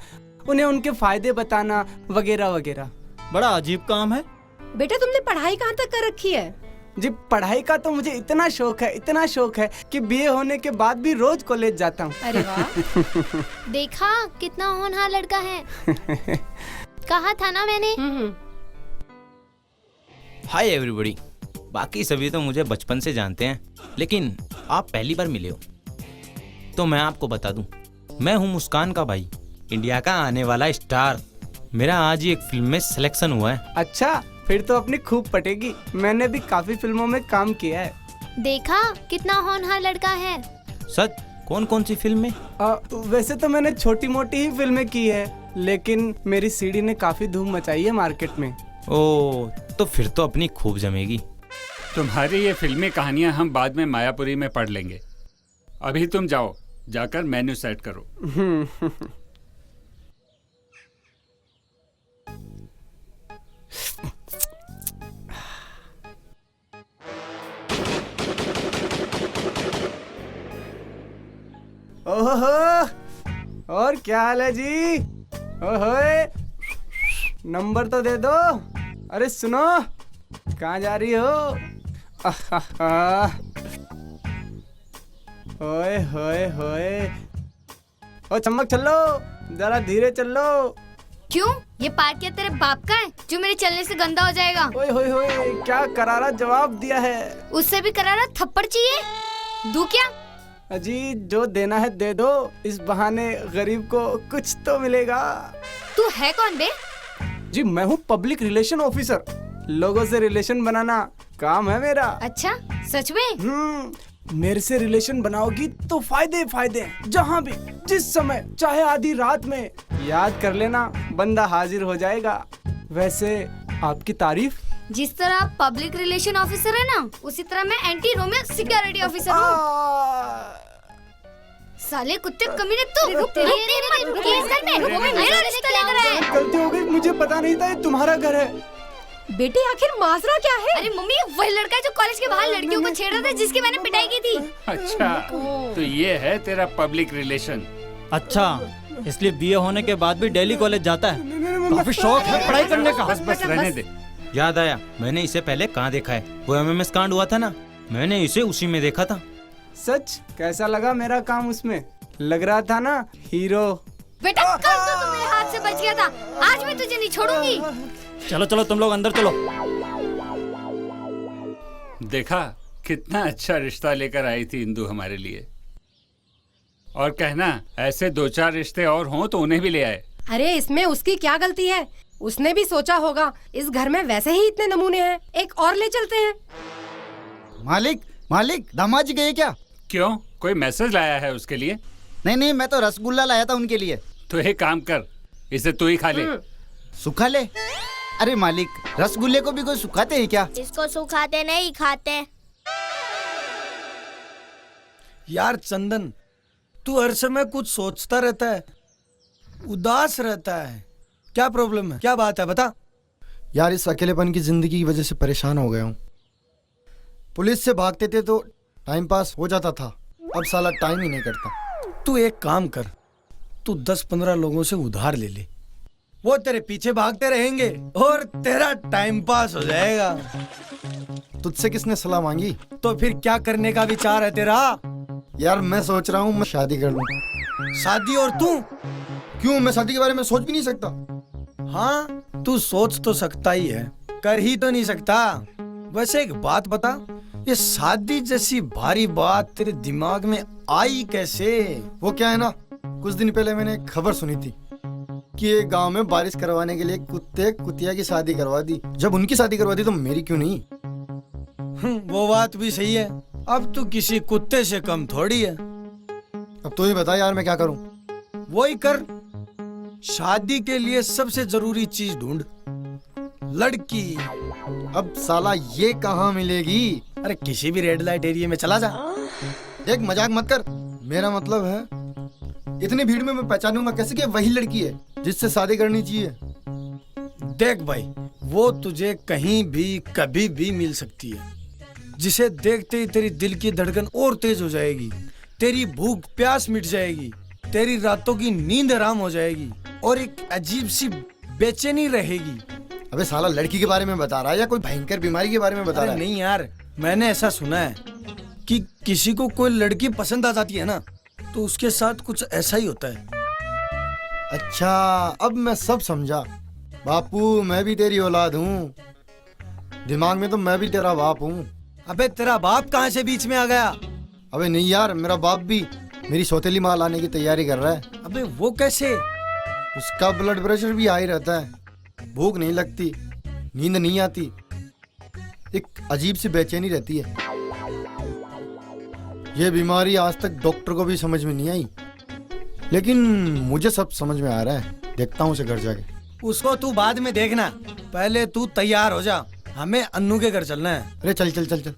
उन्हें उनके फायदे बताना वगैरह वगैरह। बड़ा अजीब काम है। बेटा तुमने पढ़ाई कहाँ तक कर रखी है? जी पढ़ाई का तो मुझे इतना शौक है कि बीए होने के बाद भी रोज कॉलेज जाता हूँ। अरे वाह। देखा कितना होनहार लड़का है। कहा था ना मैंने। हाय एवरीबॉडी, बाकी सभी तो मुझे बचपन से जानते हैं, लेकिन आप पहली बार मिले हो तो मैं आपको बता दूं, मैं हूं मुस्कान का भाई, इंडिया का आने वाला स्टार। मेरा आज ही एक फिल्म में सिलेक्शन हुआ है। अच्छा, फिर तो अपनी खूब पटेगी, मैंने भी काफी फिल्मों में काम किया है। देखा कितना होनहार लड़का है। सच? कौन कौन सी फिल्म में? वैसे तो मैंने छोटी मोटी ही फिल्में की है, लेकिन मेरी सीडी ने काफी धूम मचाई है मार्केट में। ओ, तो फिर तो अपनी खूब जमेगी। तुम्हारी ये फिल्मी कहानियां हम बाद में मायापुरी में पढ़ लेंगे, अभी तुम जाओ, जाकर मेन्यू सेट करो। ओहो, और क्या हाल है जी? ओहो, नंबर तो दे दो। अरे सुनो, कहाँ जा रही हो? ओए होए होए। ओ चम्मक चलो, जरा धीरे चलो। क्यों? ये पार्क क्या तेरे बाप का है जो मेरे चलने से गंदा हो जाएगा? ओए होए होए, क्या करारा जवाब दिया है। उससे भी करारा थप्पड़ चाहिए? दूं क्या? अजी जो देना है दे दो, इस बहाने गरीब को कुछ तो मिलेगा। तू है कौन बे? जी मैं हूँ पब्लिक रिलेशन ऑफिसर, लोगों से रिलेशन बनाना काम है मेरा। अच्छा सच में? मेरे से रिलेशन बनाओगी तो फायदे फायदे हैं। जहाँ भी जिस समय चाहे आधी रात में याद कर लेना, बंदा हाजिर हो जाएगा। वैसे आपकी तारीफ? जिस तरह आप पब्लिक रिलेशन ऑफिसर है ना, उसी तरह मैं एंटी रोमियो सिक्योरिटी ऑफिसर हूँ। साले कुत्ते कमीने, तू मेरा रिश्ता लेकर आया है। गलती हो गई, मुझे पता नहीं था ये तुम्हारा घर है। बेटे आखिर माजरा क्या है? अरे मम्मी वही लड़का है जो कॉलेज के बाहर लड़कियों को छेड़ रहा था, जिसकी मैंने पिटाई की थी। अच्छा तो ये है तेरा पब्लिक रिलेशन। अच्छा, इसलिए बीए होने के बाद भी डेली कॉलेज जाता है। काफी शौक है पढ़ाई करने का। बस रहने दे। याद आया, मैंने इसे पहले कहाँ देखा है। वो एमएमएस कांड हुआ था ना, मैंने इसे उसी में देखा था। सच? कैसा लगा मेरा काम उसमें? लग रहा था ना हीरो। बेटा कल तो तुम मेरे हाथ से बच गया था, आज मैं तुझे नहीं छोड़ूंगी। चलो चलो तुम लोग अंदर चलो। देखा कितना अच्छा रिश्ता लेकर आई थी इंदु हमारे लिए। और कहना ऐसे 2-4 रिश्ते और हों तो उन्हें भी ले आए। अरे इसमें उसकी क्या गलती है? उसने भी सोचा होगा इस घर में वैसे ही इतने नमूने हैं, एक और ले चलते हैं। मालिक मालिक, दामाद जी गए क्या? क्यों, कोई मैसेज लाया है उसके लिए? नहीं नहीं, मैं तो रसगुल्ला लाया था उनके लिए। तो एक काम कर, इसे तू ही खा ले। सुखा ले? अरे मालिक, रसगुल्ले को भी कोई सुखाते हैं क्या? इसको सुखाते नहीं, खाते। यार चंदन, तू हर समय कुछ सोचता रहता है, उदास रहता है। क्या प्रॉब्लम है? क्या बात है, बता। यार इस अकेलेपन की जिंदगी की वजह से परेशान हो गया हूँ। पुलिस से भागते थे तो टाइम पास हो जाता था, अब साला टाइम ही नहीं करता। तू एक काम कर, तू 10-15 लोगों से उधार ले ले, वो तेरे पीछे भागते रहेंगे और तेरा टाइम पास हो जाएगा। तुझसे किसने सलाह मांगी? तो फिर क्या करने का विचार है तेरा? यार मैं सोच रहा हूँ मैं शादी कर लूँ। शादी? और तू? क्यों, मैं शादी के बारे में सोच भी नहीं सकता? हाँ तू सोच तो सकता ही है, कर ही तो नहीं सकता। वैसे एक बात बता, ये शादी जैसी भारी बात तेरे दिमाग में आई कैसे? वो क्या है ना, कुछ दिन पहले मैंने एक खबर सुनी थी कि एक गांव में बारिश करवाने के लिए कुत्ते कुतिया की शादी करवा दी। जब उनकी शादी करवा दी तो मेरी क्यों नहीं? वो बात भी सही है, अब तू किसी कुत्ते से कम थोड़ी है। अब तो ही बता यार मैं क्या करूं? वही कर, शादी के लिए सबसे जरूरी चीज ढूंढ, लड़की। अब साला ये कहाँ मिलेगी? अरे किसी भी रेड लाइट एरिया में चला जा। एक मजाक मत कर, मेरा मतलब है इतनी भीड़ में मैं पहचानूंगा कैसे कि वही लड़की है जिससे शादी करनी चाहिए? देख भाई, वो तुझे कहीं भी कभी भी मिल सकती है, जिसे देखते ही तेरी दिल की धड़कन और तेज हो जाएगी, तेरी भूख प्यास मिट जाएगी, तेरी रातों की नींद आराम हो जाएगी और एक अजीब सी बेचैनी रहेगी। अबे साला लड़की के बारे में बता रहा है या कोई भयंकर बीमारी के बारे में बता रहा है? नहीं यार, मैंने ऐसा सुना है कि किसी को कोई लड़की पसंद आ जाती है ना, तो उसके साथ कुछ ऐसा ही होता है। अच्छा अब मैं सब समझा। बापू मैं भी तेरी औलाद हूँ, दिमाग में तो मैं भी तेरा बाप हूँ। अबे तेरा बाप कहाँ से बीच में आ गया? अबे नहीं यार, मेरा बाप भी मेरी सौतेली माँ लाने की तैयारी कर रहा है। अबे वो कैसे? उसका ब्लड प्रेशर भी हाई रहता है, भूख नहीं लगती, नींद नहीं आती, एक अजीब सी बेचैनी रहती है। ये बीमारी आज तक डॉक्टर को भी समझ में नहीं आई, लेकिन मुझे सब समझ में आ रहा है। देखता हूँ उसे घर जाके। उसको तू बाद में देखना, पहले तू तैयार हो जा, हमें अन्नू के घर चलना है। अरे चल चल चल चल।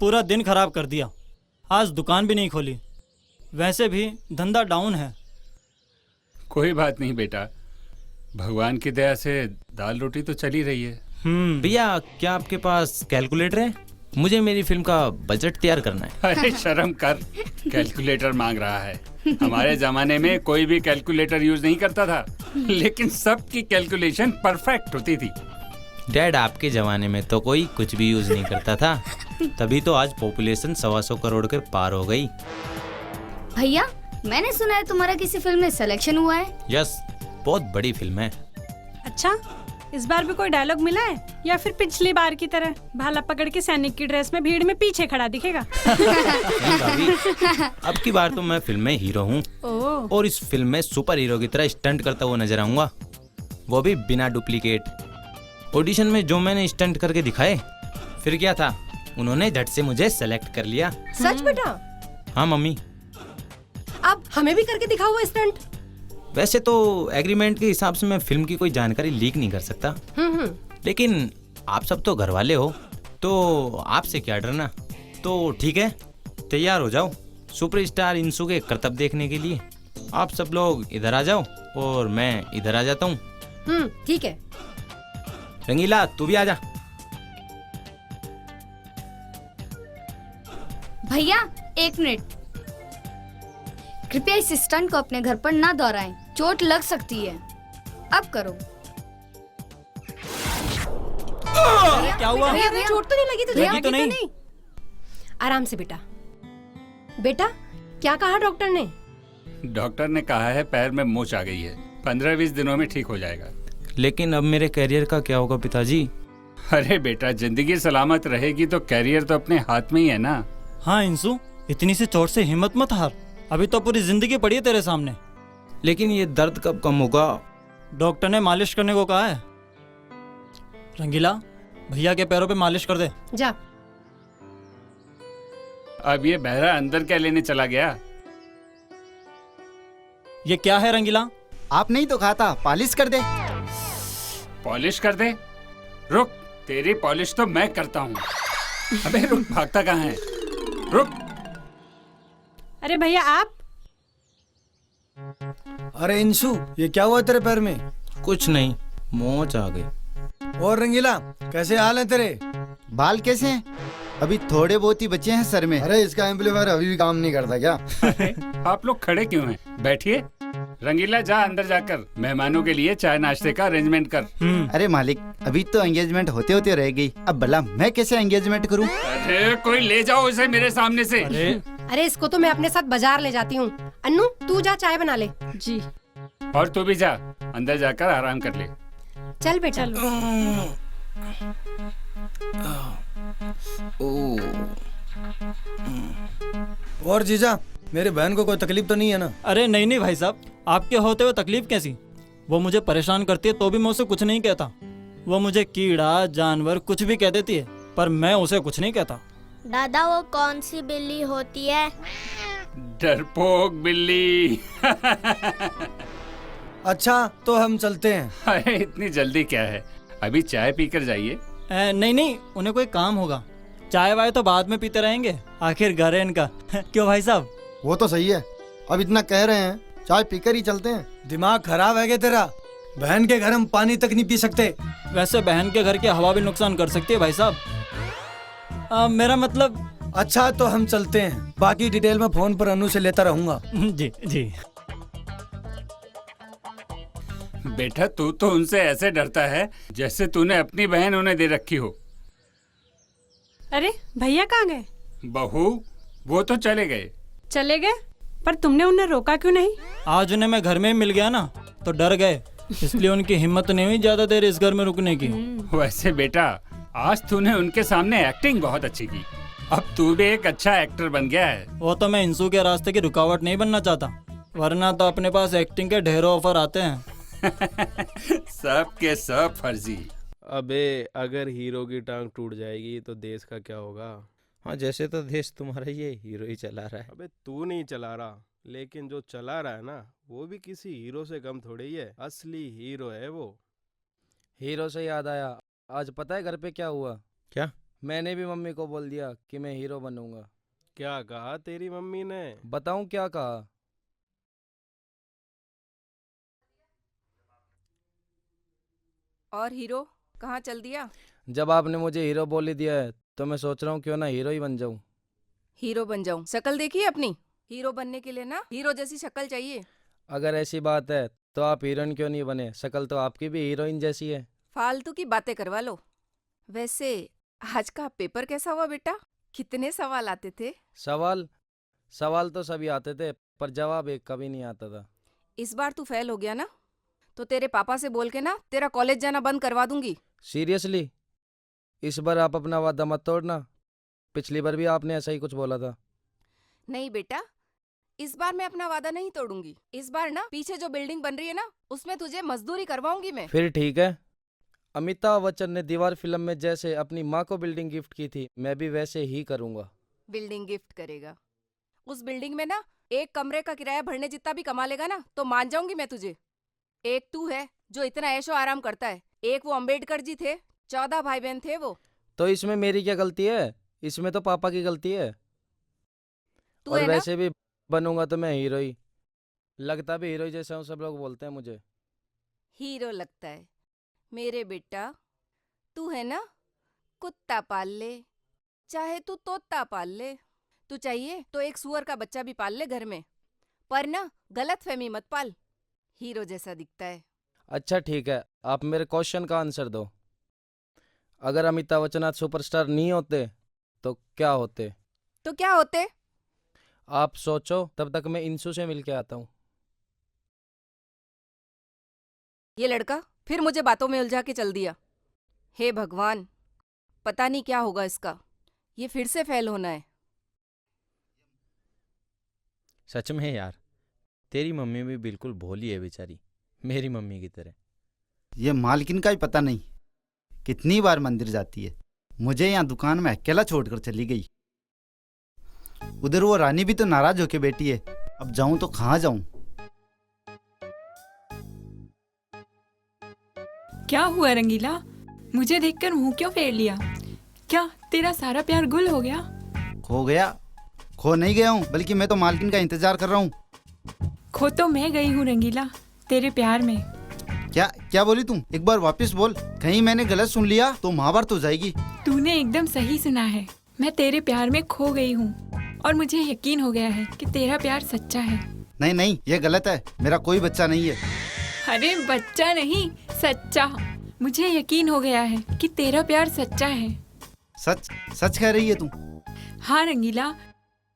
पूरा दिन खराब कर दिया, आज दुकान भी नहीं खोली, वैसे भी धंधा डाउन है। कोई बात नहीं बेटा, भगवान की दया से दाल रोटी तो चली रही है। भैया क्या आपके पास कैलकुलेटर है? मुझे मेरी फिल्म का बजट तैयार करना है। अरे शर्म कर, कैलकुलेटर मांग रहा है। हमारे जमाने में कोई भी कैलकुलेटर यूज नहीं करता था, लेकिन सबकी कैलकुलेशन परफेक्ट होती थी। डैड, आपके जमाने में तो कोई कुछ भी यूज नहीं करता था, तभी तो आज पॉपुलेशन 125 करोड़ के पार हो गई। भैया, मैंने सुना है तुम्हारा किसी फिल्म में सिलेक्शन हुआ है। यस, बहुत बड़ी फिल्म है। अच्छा, इस बार भी कोई डायलॉग मिला है या फिर पिछली बार की तरह भाला पकड़ के सैनिक की ड्रेस में भीड़ में पीछे खड़ा दिखेगा? नहीं भाभी, अब की बार तो मैं फिल्म में हीरो हूँ ओह। और इस फिल्म में सुपर हीरो की तरह स्टंट करता हुआ नजर आऊंगा, वो भी बिना डुप्लीकेट। ऑडिशन में जो मैंने स्टंट करके दिखाए, फिर क्या था, उन्होंने झट से मुझे सेलेक्ट कर लिया। सच बेटा? हाँ मम्मी। अब हमें भी करके दिखाओ वो स्टंट। वैसे तो एग्रीमेंट के हिसाब से मैं फिल्म की कोई जानकारी लीक नहीं कर सकता, लेकिन आप सब तो घर वाले हो, तो आपसे क्या डरना। तो ठीक है, तैयार हो जाओ सुपरस्टार इंसू के करतब देखने के लिए। आप सब लोग इधर आ जाओ और मैं इधर आ जाता हूँ। ठीक है। रंगीला, तू भी आ जा। भैया, 1 मिनट, कृपया इस स्टंट को अपने घर पर ना दोहराएं, चोट लग सकती है। अब करो। अरे क्या हुआ? अरे चोट तो नहीं लगी तुझे? लगी तो नहीं। आराम से बेटा। बेटा, क्या कहा डॉक्टर ने? डॉक्टर ने कहा है पैर में मोच आ गई है, 15-20 दिनों में ठीक हो जाएगा। लेकिन अब मेरे करियर का क्या होगा पिताजी? अरे बेटा, जिंदगी सलामत रहेगी तो कैरियर तो अपने हाथ में ही है ना। हाँ इंसू, इतनी सी चोट से हिम्मत मत हार, अभी तो पूरी जिंदगी पड़ी है तेरे सामने। लेकिन ये दर्द कब कम होगा? डॉक्टर ने मालिश करने को कहा है। रंगीला, भैया के पैरों पे मालिश कर दे। जा। अब ये बहरा अंदर क्या लेने चला गया? ये क्या है रंगीला? आप नहीं तो कहा था पॉलिश कर दे। पॉलिश कर दे? रुक, तेरी पॉलिश तो मैं करता हूँ। अबे रुक, भागता कहाँ है? रुक। अरे भैया आप। अरे इंसू, ये क्या हुआ तेरे पैर में? कुछ नहीं, मोच आ गई। और रंगीला, कैसे हाल है तेरे? बाल कैसे हैं? अभी थोड़े बहुत ही बचे हैं सर में। अरे इसका एम्पलीफायर अभी भी काम नहीं करता क्या? अरे आप लोग खड़े क्यों हैं? बैठिए। रंगीला, जा अंदर जाकर मेहमानों के लिए चाय नाश्ते का अरेंजमेंट कर। अरे मालिक, अभी तो एंगेजमेंट होते होते रह गई, अब भला मैं कैसे एंगेजमेंट करूं? अरे कोई ले जाओ इसे मेरे सामने से। अरे इसको तो मैं अपने साथ बाजार ले जाती हूँ। अन्नू, तू जा चाय बना ले। जी। और तू भी जा, अंदर जाकर आराम कर ले। चल बेटा। और जीजा, मेरे बहन को कोई तकलीफ तो नहीं है ना? अरे नहीं नहीं भाई साहब, आपके होते हुए तकलीफ कैसी? वो मुझे परेशान करती है तो भी मैं उसे कुछ नहीं कहता। वो मुझे कीड़ा जानवर कुछ भी कह देती है, पर मैं उसे कुछ नहीं कहता। दादा, वो कौन सी बिल्ली होती है? डरपोक बिल्ली। अच्छा, तो हम चलते हैं। अरे इतनी जल्दी क्या है, अभी चाय पीकर जाइए। नहीं नहीं, उन्हें कोई काम होगा, चाय वाय तो बाद में पीते रहेंगे, आखिर घर है इनका। क्यों भाई साहब? वो तो सही है, अब इतना कह रहे हैं, चाय पीकर ही चलते हैं। दिमाग खराब है क्या तेरा? बहन के घर हम पानी तक नहीं पी सकते। वैसे बहन के घर की हवा भी नुकसान कर सकती है भाई साहब। मेरा मतलब। अच्छा, तो हम चलते हैं, बाकी डिटेल में फोन पर अनु से लेता रहूंगा। जी जी। बेटा, तू तो उनसे ऐसे डरता है जैसे तूने अपनी बहन उन्हें दे रखी हो। अरे भैया कहाँ गए? बहू, वो तो चले गए। चले गए? पर तुमने उन्हें रोका क्यों नहीं? आज उन्हें मैं घर में मिल गया ना, तो डर गए, इसलिए उनकी हिम्मत नहीं हुई ज्यादा देर इस घर में रुकने की। वैसे बेटा, आज तूने उनके सामने एक्टिंग बहुत अच्छी की, अब तू भी एक अच्छा एक्टर बन गया है। वो तो मैं इंसू के रास्ते की रुकावट नहीं बनना चाहता, वरना तो अपने पास एक्टिंग के ढेरों ऑफर आते हैं। सब के सब फर्जी। अबे अगर हीरो की टांग टूट जाएगी तो देश का क्या होगा? हाँ, जैसे तो देश तुम्हारा ये हीरो ही चला रहा है। अबे तू नहीं चला रहा, लेकिन जो चला रहा है ना, वो भी किसी हीरो से कम थोड़ी ही है, असली हीरो है वो। हीरो से याद आया, आज पता है घर पे क्या हुआ? क्या? मैंने भी मम्मी को बोल दिया कि मैं हीरो बनूंगा। क्या कहा तेरी मम्मी ने? बताऊं क्या कहा? और हीरो कहाँ चल दिया? जब आपने मुझे हीरो बोल ही दिया है तो मैं सोच रहा हूँ क्यों ना हीरो ही बन जाऊं। हीरो बन जाऊं? शक्ल देखी है अपनी? हीरो बनने के लिए ना हीरो जैसी शक्ल चाहिए। अगर ऐसी बात है तो आप हीरोइन क्यों नहीं बने? शक्ल तो आपकी भी हीरोइन जैसी है। फालतू की बातें करवा लो। वैसे आज का पेपर कैसा हुआ बेटा? कितने सवाल आते थे? सवाल तो सभी आते थे, पर जवाब एक कभी नहीं आता था। इस बार तू फेल हो गया ना, तो तेरे पापा से बोल के ना तेरा कॉलेज जाना बंद करवा दूंगी। सीरियसली? इस बार आप अपना वादा मत तोड़ना। पिछली बार भी आपने ऐसा ही कुछ बोला था। नहीं बेटा, इस बार मैं अपना वादा नहीं तोड़ूंगी। इस बार ना पीछे जो बिल्डिंग बन रही है ना, उसमें तुझे मजदूरी करवाऊंगी मैं। फिर ठीक है। अमिताभ बच्चन ने दीवार फिल्म में जैसे अपनी माँ को बिल्डिंग गिफ्ट की थी, मैं भी वैसे ही करूंगा। बिल्डिंग गिफ्ट करेगा? उस बिल्डिंग में ना एक कमरे का किराया भरने जितना भी कमा लेगा ना, तो मान जाऊंगी मैं तुझे। एक तू है जो इतना ऐशो आराम करता है, एक वो अंबेडकर जी थे, 14 भाई बहन थे वो। तो इसमें मेरी क्या गलती है? इसमें तो पापा की गलती है। तू और है ना? वैसे भी बनूंगा तो मैं हीरो ही। लगता भी हीरो ही जैसा हूँ, सब लोग बोलते हैं मुझे। हीरो लगता है? मेरे बेटा, तू है ना, कुत्ता पाल ले, चाहे तू तोता पाल ले, तू चाहिए तो एक सुअर का बच्चा भी पाल ले घर में, पर ना गलत फहमी मत पाल। हीरो जैसा दिखता है। अच्छा ठीक है, आप मेरे क्वेश्चन का आंसर दो। अगर अमिताभ बच्चन आज सुपरस्टार नहीं होते तो क्या होते? तो क्या होते? आप सोचो, तब तक मैं इंसू से मिल के आता हूँ। ये लड़का फिर मुझे बातों में उलझा के चल दिया। हे भगवान, पता नहीं क्या होगा इसका। ये फिर से फेल होना है। सच में यार, तेरी मम्मी भी बिल्कुल भोली है बेचारी, मेरी मम्मी की तरह। ये मालकिन का ही पता नहीं कितनी बार मंदिर जाती है, मुझे यहाँ दुकान में अकेला छोड़कर चली गई। उधर वो रानी भी तो नाराज होके बैठी है, अब जाऊं तो कहाँ जाऊं? क्या हुआ रंगीला? मुझे देखकर मुंह क्यों फेर लिया? क्या तेरा सारा प्यार गुल हो गया? खो गया? खो नहीं गया हूँ, बल्कि मैं तो मालकिन का इंतजार कर रहा हूँ। खो तो मैं गई हूँ रंगीला, तेरे प्यार में। क्या बोली तुम? एक बार वापस बोल, कहीं मैंने गलत सुन लिया तो महाभारत हो जाएगी। तूने एकदम सही सुना है। मैं तेरे प्यार में खो गई हूँ और मुझे यकीन हो गया है कि तेरा प्यार सच्चा है। नहीं नहीं, ये गलत है, मेरा कोई बच्चा नहीं है। अरे बच्चा नहीं, सच्चा। मुझे यकीन हो गया है कि तेरा प्यार सच्चा है। सच सच कह रही है तू? हाँ रंगीला,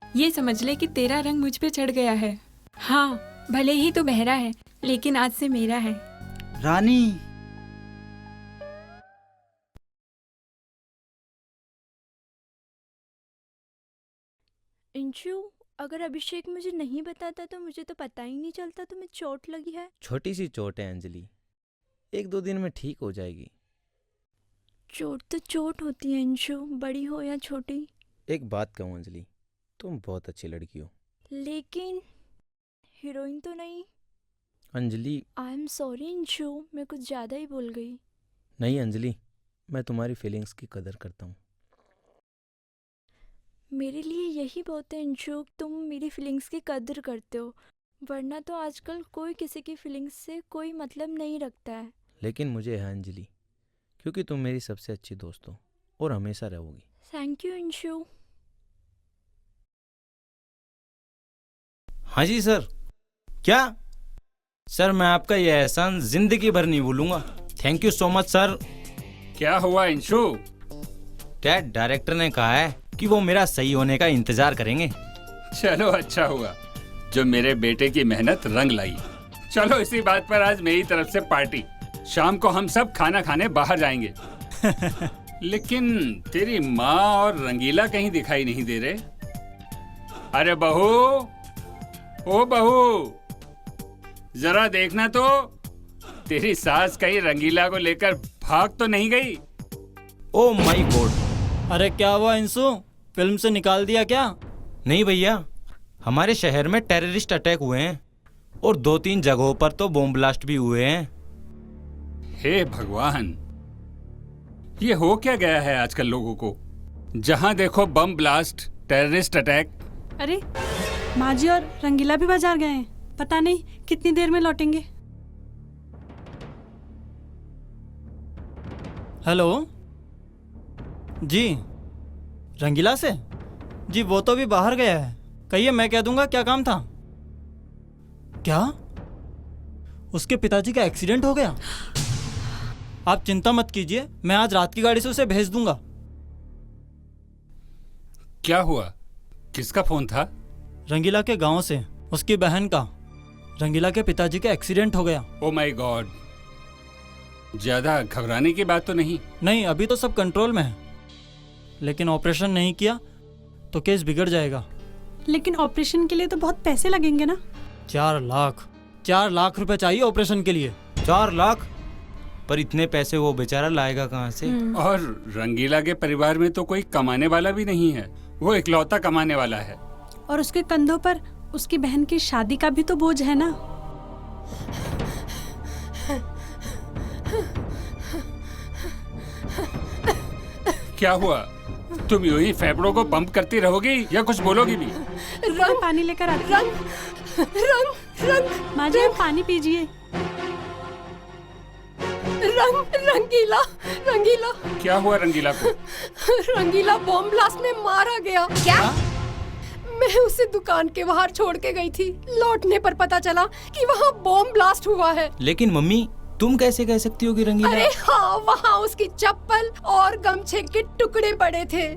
ये समझ ले कि तेरा रंग मुझ पे चढ़ गया है। हाँ, भले ही तू बहरा है, लेकिन आज से मेरा है। रानी, इंशु, अगर अभिषेक मुझे नहीं बताता तो मुझे तो पता ही नहीं चलता तुम्हें चोट लगी है। छोटी सी चोट है अंजलि, 1-2 दिन में ठीक हो जाएगी। चोट तो चोट होती है इंशु, बड़ी हो या छोटी। एक बात कहूँ अंजलि, तुम बहुत अच्छी लड़की हो। लेकिन हीरोइन तो नहीं। अंजलि, आई एम सॉरी इंशु, मैं कुछ ज़्यादा ही बोल गई। नहीं अंजलि, मैं तुम्हारी फीलिंग्स की कदर करता हूँ। मेरे लिए यही बहुत है इंशु, तुम मेरी फीलिंग्स की कदर करते हो, वरना तो आजकल कोई किसी की फीलिंग्स से कोई मतलब नहीं रखता है। लेकिन मुझे है अंजलि, क्योंकि तुम मेरी सबसे अच्छी दोस्त हो और हमेशा रहोगी। Thank you Inshu. हाँ जी सर। क्या सर, मैं आपका ये एहसान जिंदगी भर नहीं भूलूंगा। Thank you so much sir. क्या हुआ इंशु? क्या डायरेक्टर ने कहा है कि वो मेरा सही होने का इंतजार करेंगे। चलो अच्छा हुआ जो मेरे बेटे की मेहनत रंग लाई। चलो इसी बात पर आज मेरी तरफ से पार्टी। शाम को हम सब खाना खाने बाहर जाएंगे। लेकिन तेरी माँ और रंगीला कहीं दिखाई नहीं दे रहे। अरे बहू, ओ बहू, जरा देखना तो, तेरी सास कहीं रंगीला को लेकर भाग तो नहीं गई? Oh my God. अरे क्या हुआ इंसु, फिल्म से निकाल दिया क्या? नहीं भैया, हमारे शहर में टेररिस्ट अटैक हुए हैं और 2-3 जगहों पर तो बॉम्ब ब्लास्ट भी हुए हैं। हे भगवान, ये हो क्या गया है आजकल लोगों को? जहां देखो बम ब्लास्ट, टेररिस्ट अटैक। अरे माँ जी और रंगीला भी बाजार गए हैं, पता नहीं कितनी देर में लौटेंगे। हेलो जी, रंगीला से? जी वो तो भी बाहर गया है। कहिए, मैं कह दूंगा क्या काम था। क्या उसके पिताजी का एक्सीडेंट हो गया? आप चिंता मत कीजिए, मैं आज रात की गाड़ी से उसे भेज दूंगा। क्या हुआ? किसका फोन था? रंगीला के गांव से, उसकी बहन का। रंगीला के पिताजी का एक्सीडेंट हो गया। ओ माय गॉड, ज्यादा घबराने की बात तो नहीं? नहीं, अभी तो सब कंट्रोल में है, लेकिन ऑपरेशन नहीं किया तो केस बिगड़ जाएगा। लेकिन ऑपरेशन के लिए तो बहुत पैसे लगेंगे ना? 4 लाख रुपए चाहिए ऑपरेशन के लिए। 4 लाख? पर इतने पैसे वो बेचारा लाएगा कहाँ से? और रंगीला के परिवार में तो कोई कमाने वाला भी नहीं है, वो इकलौता कमाने वाला है। और उसके कंधों पर उसकी बहन की शादी का भी तो बोझ है ना। क्या हुआ? तुम यूं ही फेफड़ों को पंप करती रहोगी या कुछ बोलोगी भी? रंग पानी लेकर आ। रंग माँ जी, पानी पीजिए। रंगीला क्या हुआ रंगीला को? रंगीला बॉम्ब ब्लास्ट में मारा गया। क्या? मैं उसे दुकान के बाहर छोड़ के गई थी, लौटने पर पता चला कि वहाँ बॉम्ब ब्लास्ट हुआ है। लेकिन मम्मी, तुम कैसे कह सकती हो कि रंगीला? अरे हाँ, वहाँ उसकी चप्पल और गमछे के टुकड़े पड़े थे।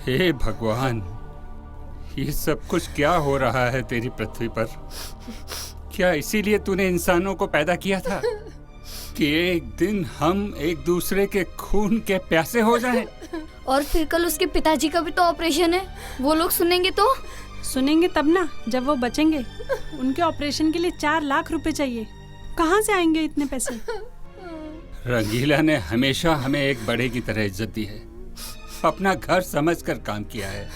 हे भगवान, ये सब कुछ क्या हो रहा है तेरी पृथ्वी पर? क्या इसीलिए तूने इंसानों को पैदा किया था कि एक दिन हम एक दूसरे के खून के प्यासे हो जाएं? और फिर कल उसके पिताजी का भी तो ऑपरेशन है, वो लोग सुनेंगे तो? सुनेंगे तब ना, जब वो बचेंगे। उनके ऑपरेशन के लिए 4 लाख रुपए चाहिए, कहाँ से आएंगे इतने पैसे? रंगीला ने हमेशा हमें एक बड़े की तरह इज्जत दी है, अपना घर समझकर काम किया है,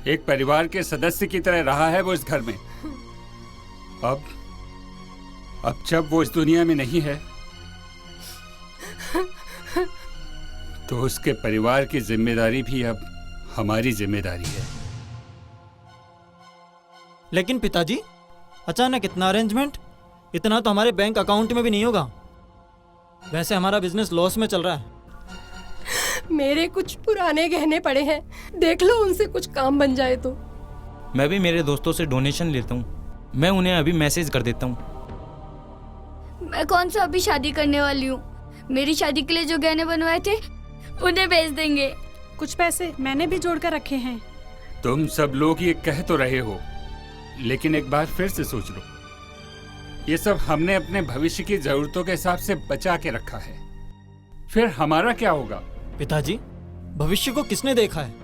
एक परिवार के सदस्य की तरह रहा है वो इस घर में। अब जब वो इस दुनिया में नहीं है तो उसके परिवार की जिम्मेदारी भी अब हमारी जिम्मेदारी है। लेकिन पिताजी, अचानक इतना अरेंजमेंट? इतना तो हमारे बैंक अकाउंट में भी नहीं होगा। वैसे हमारा बिजनेस लॉस में चल रहा है। मेरे कुछ पुराने गहने पड़े हैं, देख लो उनसे कुछ काम बन जाए तो। मैं भी मेरे दोस्तों से डोनेशन लेता हूँ, मैं उन्हें अभी मैसेज कर देता हूँ। मैं कौन सा अभी शादी करने वाली हूँ? मेरी शादी के लिए जो गहने बनवाए थे उन्हें बेच देंगे। कुछ पैसे मैंने भी जोड़ कर रखे हैं। तुम सब लोग ये कह तो रहे हो, लेकिन एक बार फिर से सोच लो, ये सब हमने अपने भविष्य की जरूरतों के हिसाब से बचा के रखा है, फिर हमारा क्या होगा? पिताजी, भविष्य को किसने देखा है?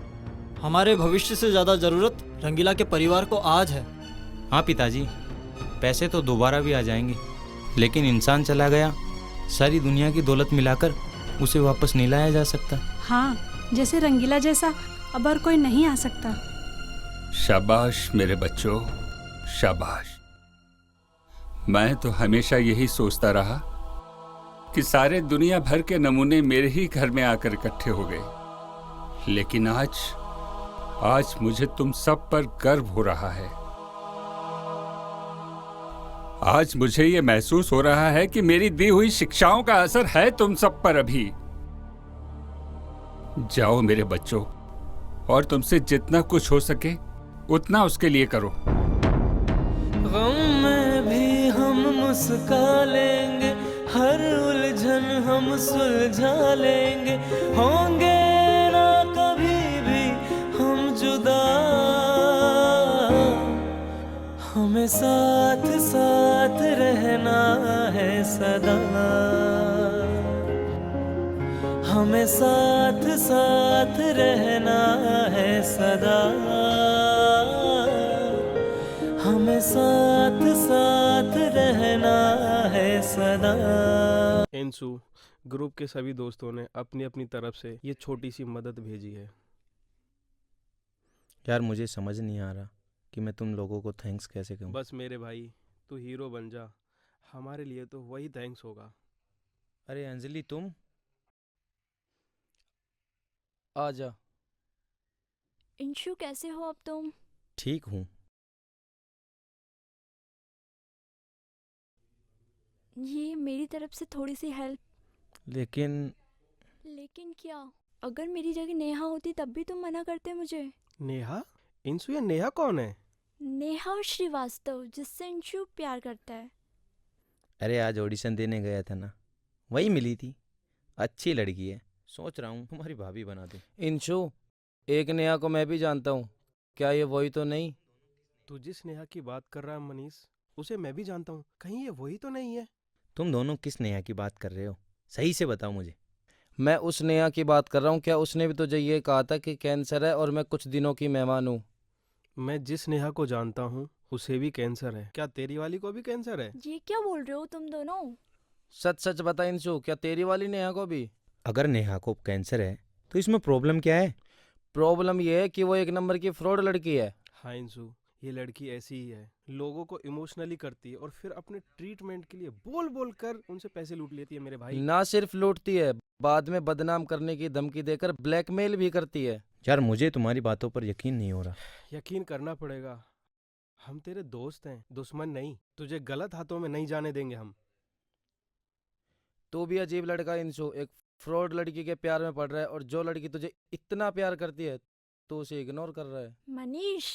हमारे भविष्य से ज्यादा जरूरत रंगीला के परिवार को आज है। हाँ पिताजी, पैसे तो दोबारा भी आ जाएंगे, लेकिन इंसान चला गया, सारी दुनिया की दौलत मिलाकर उसे वापस नहीं लाया जा सकता। हाँ, जैसे रंगीला जैसा अब और कोई नहीं आ सकता। शाबाश मेरे बच्चों, शाबाश। मैं तो हमेशा यही सोचता रहा कि सारे दुनिया भर के नमूने मेरे ही घर में आकर इकट्ठे हो गए, लेकिन आज मुझे तुम सब पर गर्व हो रहा है। आज मुझे ये महसूस हो रहा है कि मेरी दी हुई शिक्षाओं का असर है तुम सब पर अभी। जाओ मेरे बच्चों, और तुमसे जितना कुछ हो सके उतना उसके लिए करो। गम में भी हम मुस्का लेंगे, हर उलझन हम सुलझा लेंगे, होंगे ना कभी भी हम जुदा, हमें साथ साथ रहना है सदा, हमें साथ साथ रहना है सदा, हमें साथ साथ रहना है सदा। इंसु, ग्रुप के सभी दोस्तों ने अपनी अपनी तरफ से ये छोटी सी मदद भेजी है। यार मुझे समझ नहीं आ रहा कि मैं तुम लोगों को थैंक्स कैसे कहूँ। बस मेरे भाई, तू हीरो बन जा, हमारे लिए तो वही थैंक्स होगा। अरे अंजलि, तुम आ जा। इंशु, कैसे हो अब तुम? ठीक हूँ। ये मेरी तरफ से थोड़ी सी हेल्प। लेकिन लेकिन क्या? अगर मेरी जगह नेहा होती तब भी तुम मना करते मुझे। नेहा? इंशु, ये नेहा कौन है? नेहा श्रीवास्तव, जिससे इंशु प्यार करता है। अरे आज ऑडिशन देने गया था ना, वही मिली थी। अच्छी लड़की है, सोच रहा हूँ तुम्हारी भाभी बना दूं। इंशु, एक नेहा को मैं भी जानता हूँ, क्या ये वही तो नहीं? तू जिस नेहा की बात कर रहा है मनीष, उसे मैं भी जानता हूँ। कहीं ये वही तो नहीं है? तुम दोनों किस नेहा की बात कर रहे हो, सही से बताओ मुझे। मैं उस नेहा की बात कर रहा हूँ। क्या उसने भी तुझे ये कहा था कि कैंसर है और मैं कुछ दिनों की मेहमान हूँ? मैं जिस नेहा को जानता हूँ उसे भी कैंसर है। क्या तेरी वाली को भी कैंसर है? ये क्या बोल रहे हो तुम दोनों? सच सच बता इंशु, क्या तेरी वाली नेहा को भी? अगर नेहा को कैंसर है तो इसमें प्रॉब्लम क्या है? प्रॉब्लम ये है कि वो एक नंबर की फ्रॉड लड़की है। हाँ इंशु, ये लड़की ऐसी ही है। लोगों को इमोशनली करती है और फिर अपने ट्रीटमेंट के लिए बोल बोल कर उनसे पैसे लूट लेती है मेरे भाई। ना सिर्फ लूटती है, बाद में बदनाम करने की धमकी देकर ब्लैकमेल भी करती है। यार मुझे तुम्हारी बातों पर यकीन नहीं हो रहा। यकीन करना पड़ेगा, हम तेरे दोस्त हैं, दुश्मन नहीं। तुझे गलत हाथों में नहीं जाने देंगे हम। तू भी अजीब लड़का इंशु, एक फ्रॉड लड़की के प्यार में पड़ रहा है और जो लड़की तुझे इतना प्यार करती है तो उसे इग्नोर कर रहा है। मनीष,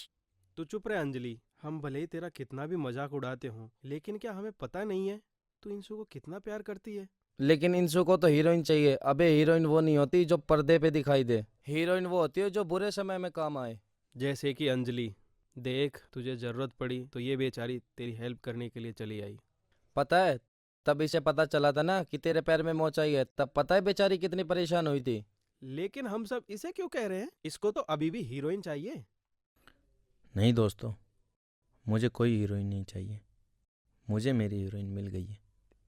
तू चुप रहे अंजलि। हम भले ही तेरा कितना भी मजाक उड़ाते हों, लेकिन क्या हमें पता नहीं है तू इंशु को कितना प्यार करती है? लेकिन इंशु को तो हीरोइन चाहिए। अबे हीरोइन वो नहीं होती जो पर्दे पे दिखाई दे, हीरोइन वो होती है जो बुरे समय में काम आए। जैसे कि अंजलि, देख तुझे जरूरत पड़ी तो ये बेचारी तेरी हेल्प करने के लिए चली आई। पता है, तब इसे पता चला था ना कि तेरे पैर में मोच आई है, तब पता है बेचारी कितनी परेशान हुई थी। लेकिन हम सब इसे क्यों कह रहे हैं? इसको तो अभी भी हीरोइन चाहिए। नहीं दोस्तों, मुझे कोई हीरोइन नहीं चाहिए, मुझे मेरी हीरोइन मिल गई है।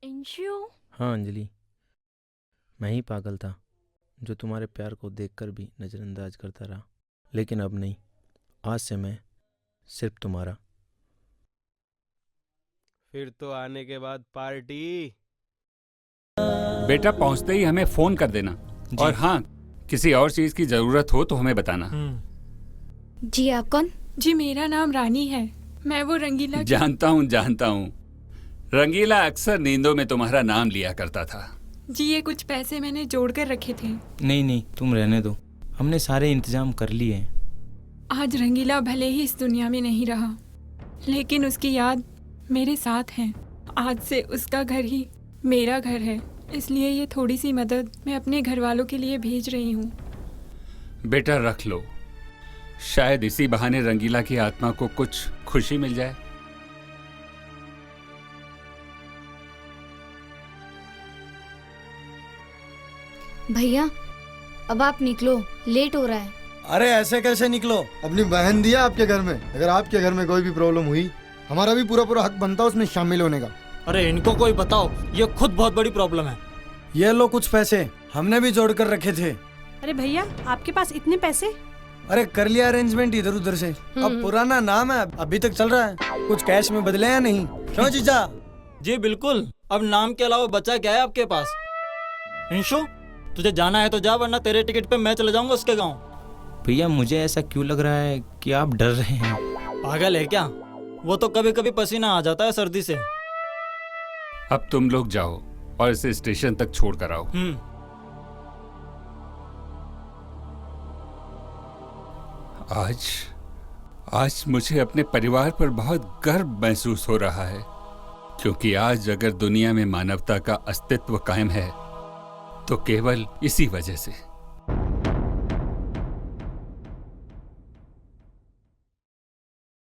इंशु? हाँ अंजलि, मैं ही पागल था जो तुम्हारे प्यार को देखकर भी नज़रअंदाज करता रहा, लेकिन अब नहीं। आज से मैं सिर्फ तुम्हारा। फिर तो आने के बाद पार्टी। बेटा पहुंचते ही हमें फोन कर देना, और हाँ, किसी और चीज की जरूरत हो तो हमें बताना। जी आप कौन? जी मेरा नाम रानी है, मैं वो रंगीला जानता हूँ। रंगीला अक्सर नींदों में तुम्हारा नाम लिया करता था। जी ये कुछ पैसे मैंने जोड़ कर रखे थे। नहीं तुम रहने दो, हमने सारे इंतजाम कर लिए हैं। आज रंगीला भले ही इस दुनिया में नहीं रहा, लेकिन उसकी याद मेरे साथ है। आज से उसका घर ही मेरा घर है, इसलिए ये थोड़ी सी मदद मैं अपने घर वालों के लिए भेज रही हूँ। बेटा रख लो, शायद इसी बहाने रंगीला की आत्मा को कुछ खुशी मिल जाए। भैया अब आप निकलो, लेट हो रहा है। अरे ऐसे कैसे निकलो? अपनी बहन दिया आपके घर में, अगर आपके घर में कोई भी प्रॉब्लम हुई हमारा भी पूरा हक बनता उसमें शामिल होने का। अरे इनको कोई बताओ, ये खुद बहुत बड़ी प्रॉब्लम है। ये लो कुछ पैसे, हमने भी जोड़ कर रखे थे। अरे भैया आपके पास इतने पैसे? अरे कर लिया अरेंजमेंट इधर उधर से। अब पुराना नाम है, अभी तक चल रहा है। कुछ कैश में बदले या नहीं? क्यों जीजा? जी बिल्कुल, अब नाम के अलावा बचा क्या है आपके पास? इंशु, तुझे जाना है तो जा, वरना तेरे टिकट पे मैं चले जाऊंगा उसके गांव। भैया मुझे ऐसा क्यों लग रहा है कि आप डर रहे हैं? पागल है क्या? वो तो कभी कभी पसीना आ जाता है सर्दी से। अब तुम लोग जाओ और इसे स्टेशन तक छोड़ कर आओ। आज मुझे अपने परिवार पर बहुत गर्व महसूस हो रहा है, क्योंकि आज अगर दुनिया में मानवता का अस्तित्व कायम है तो केवल इसी वजह से।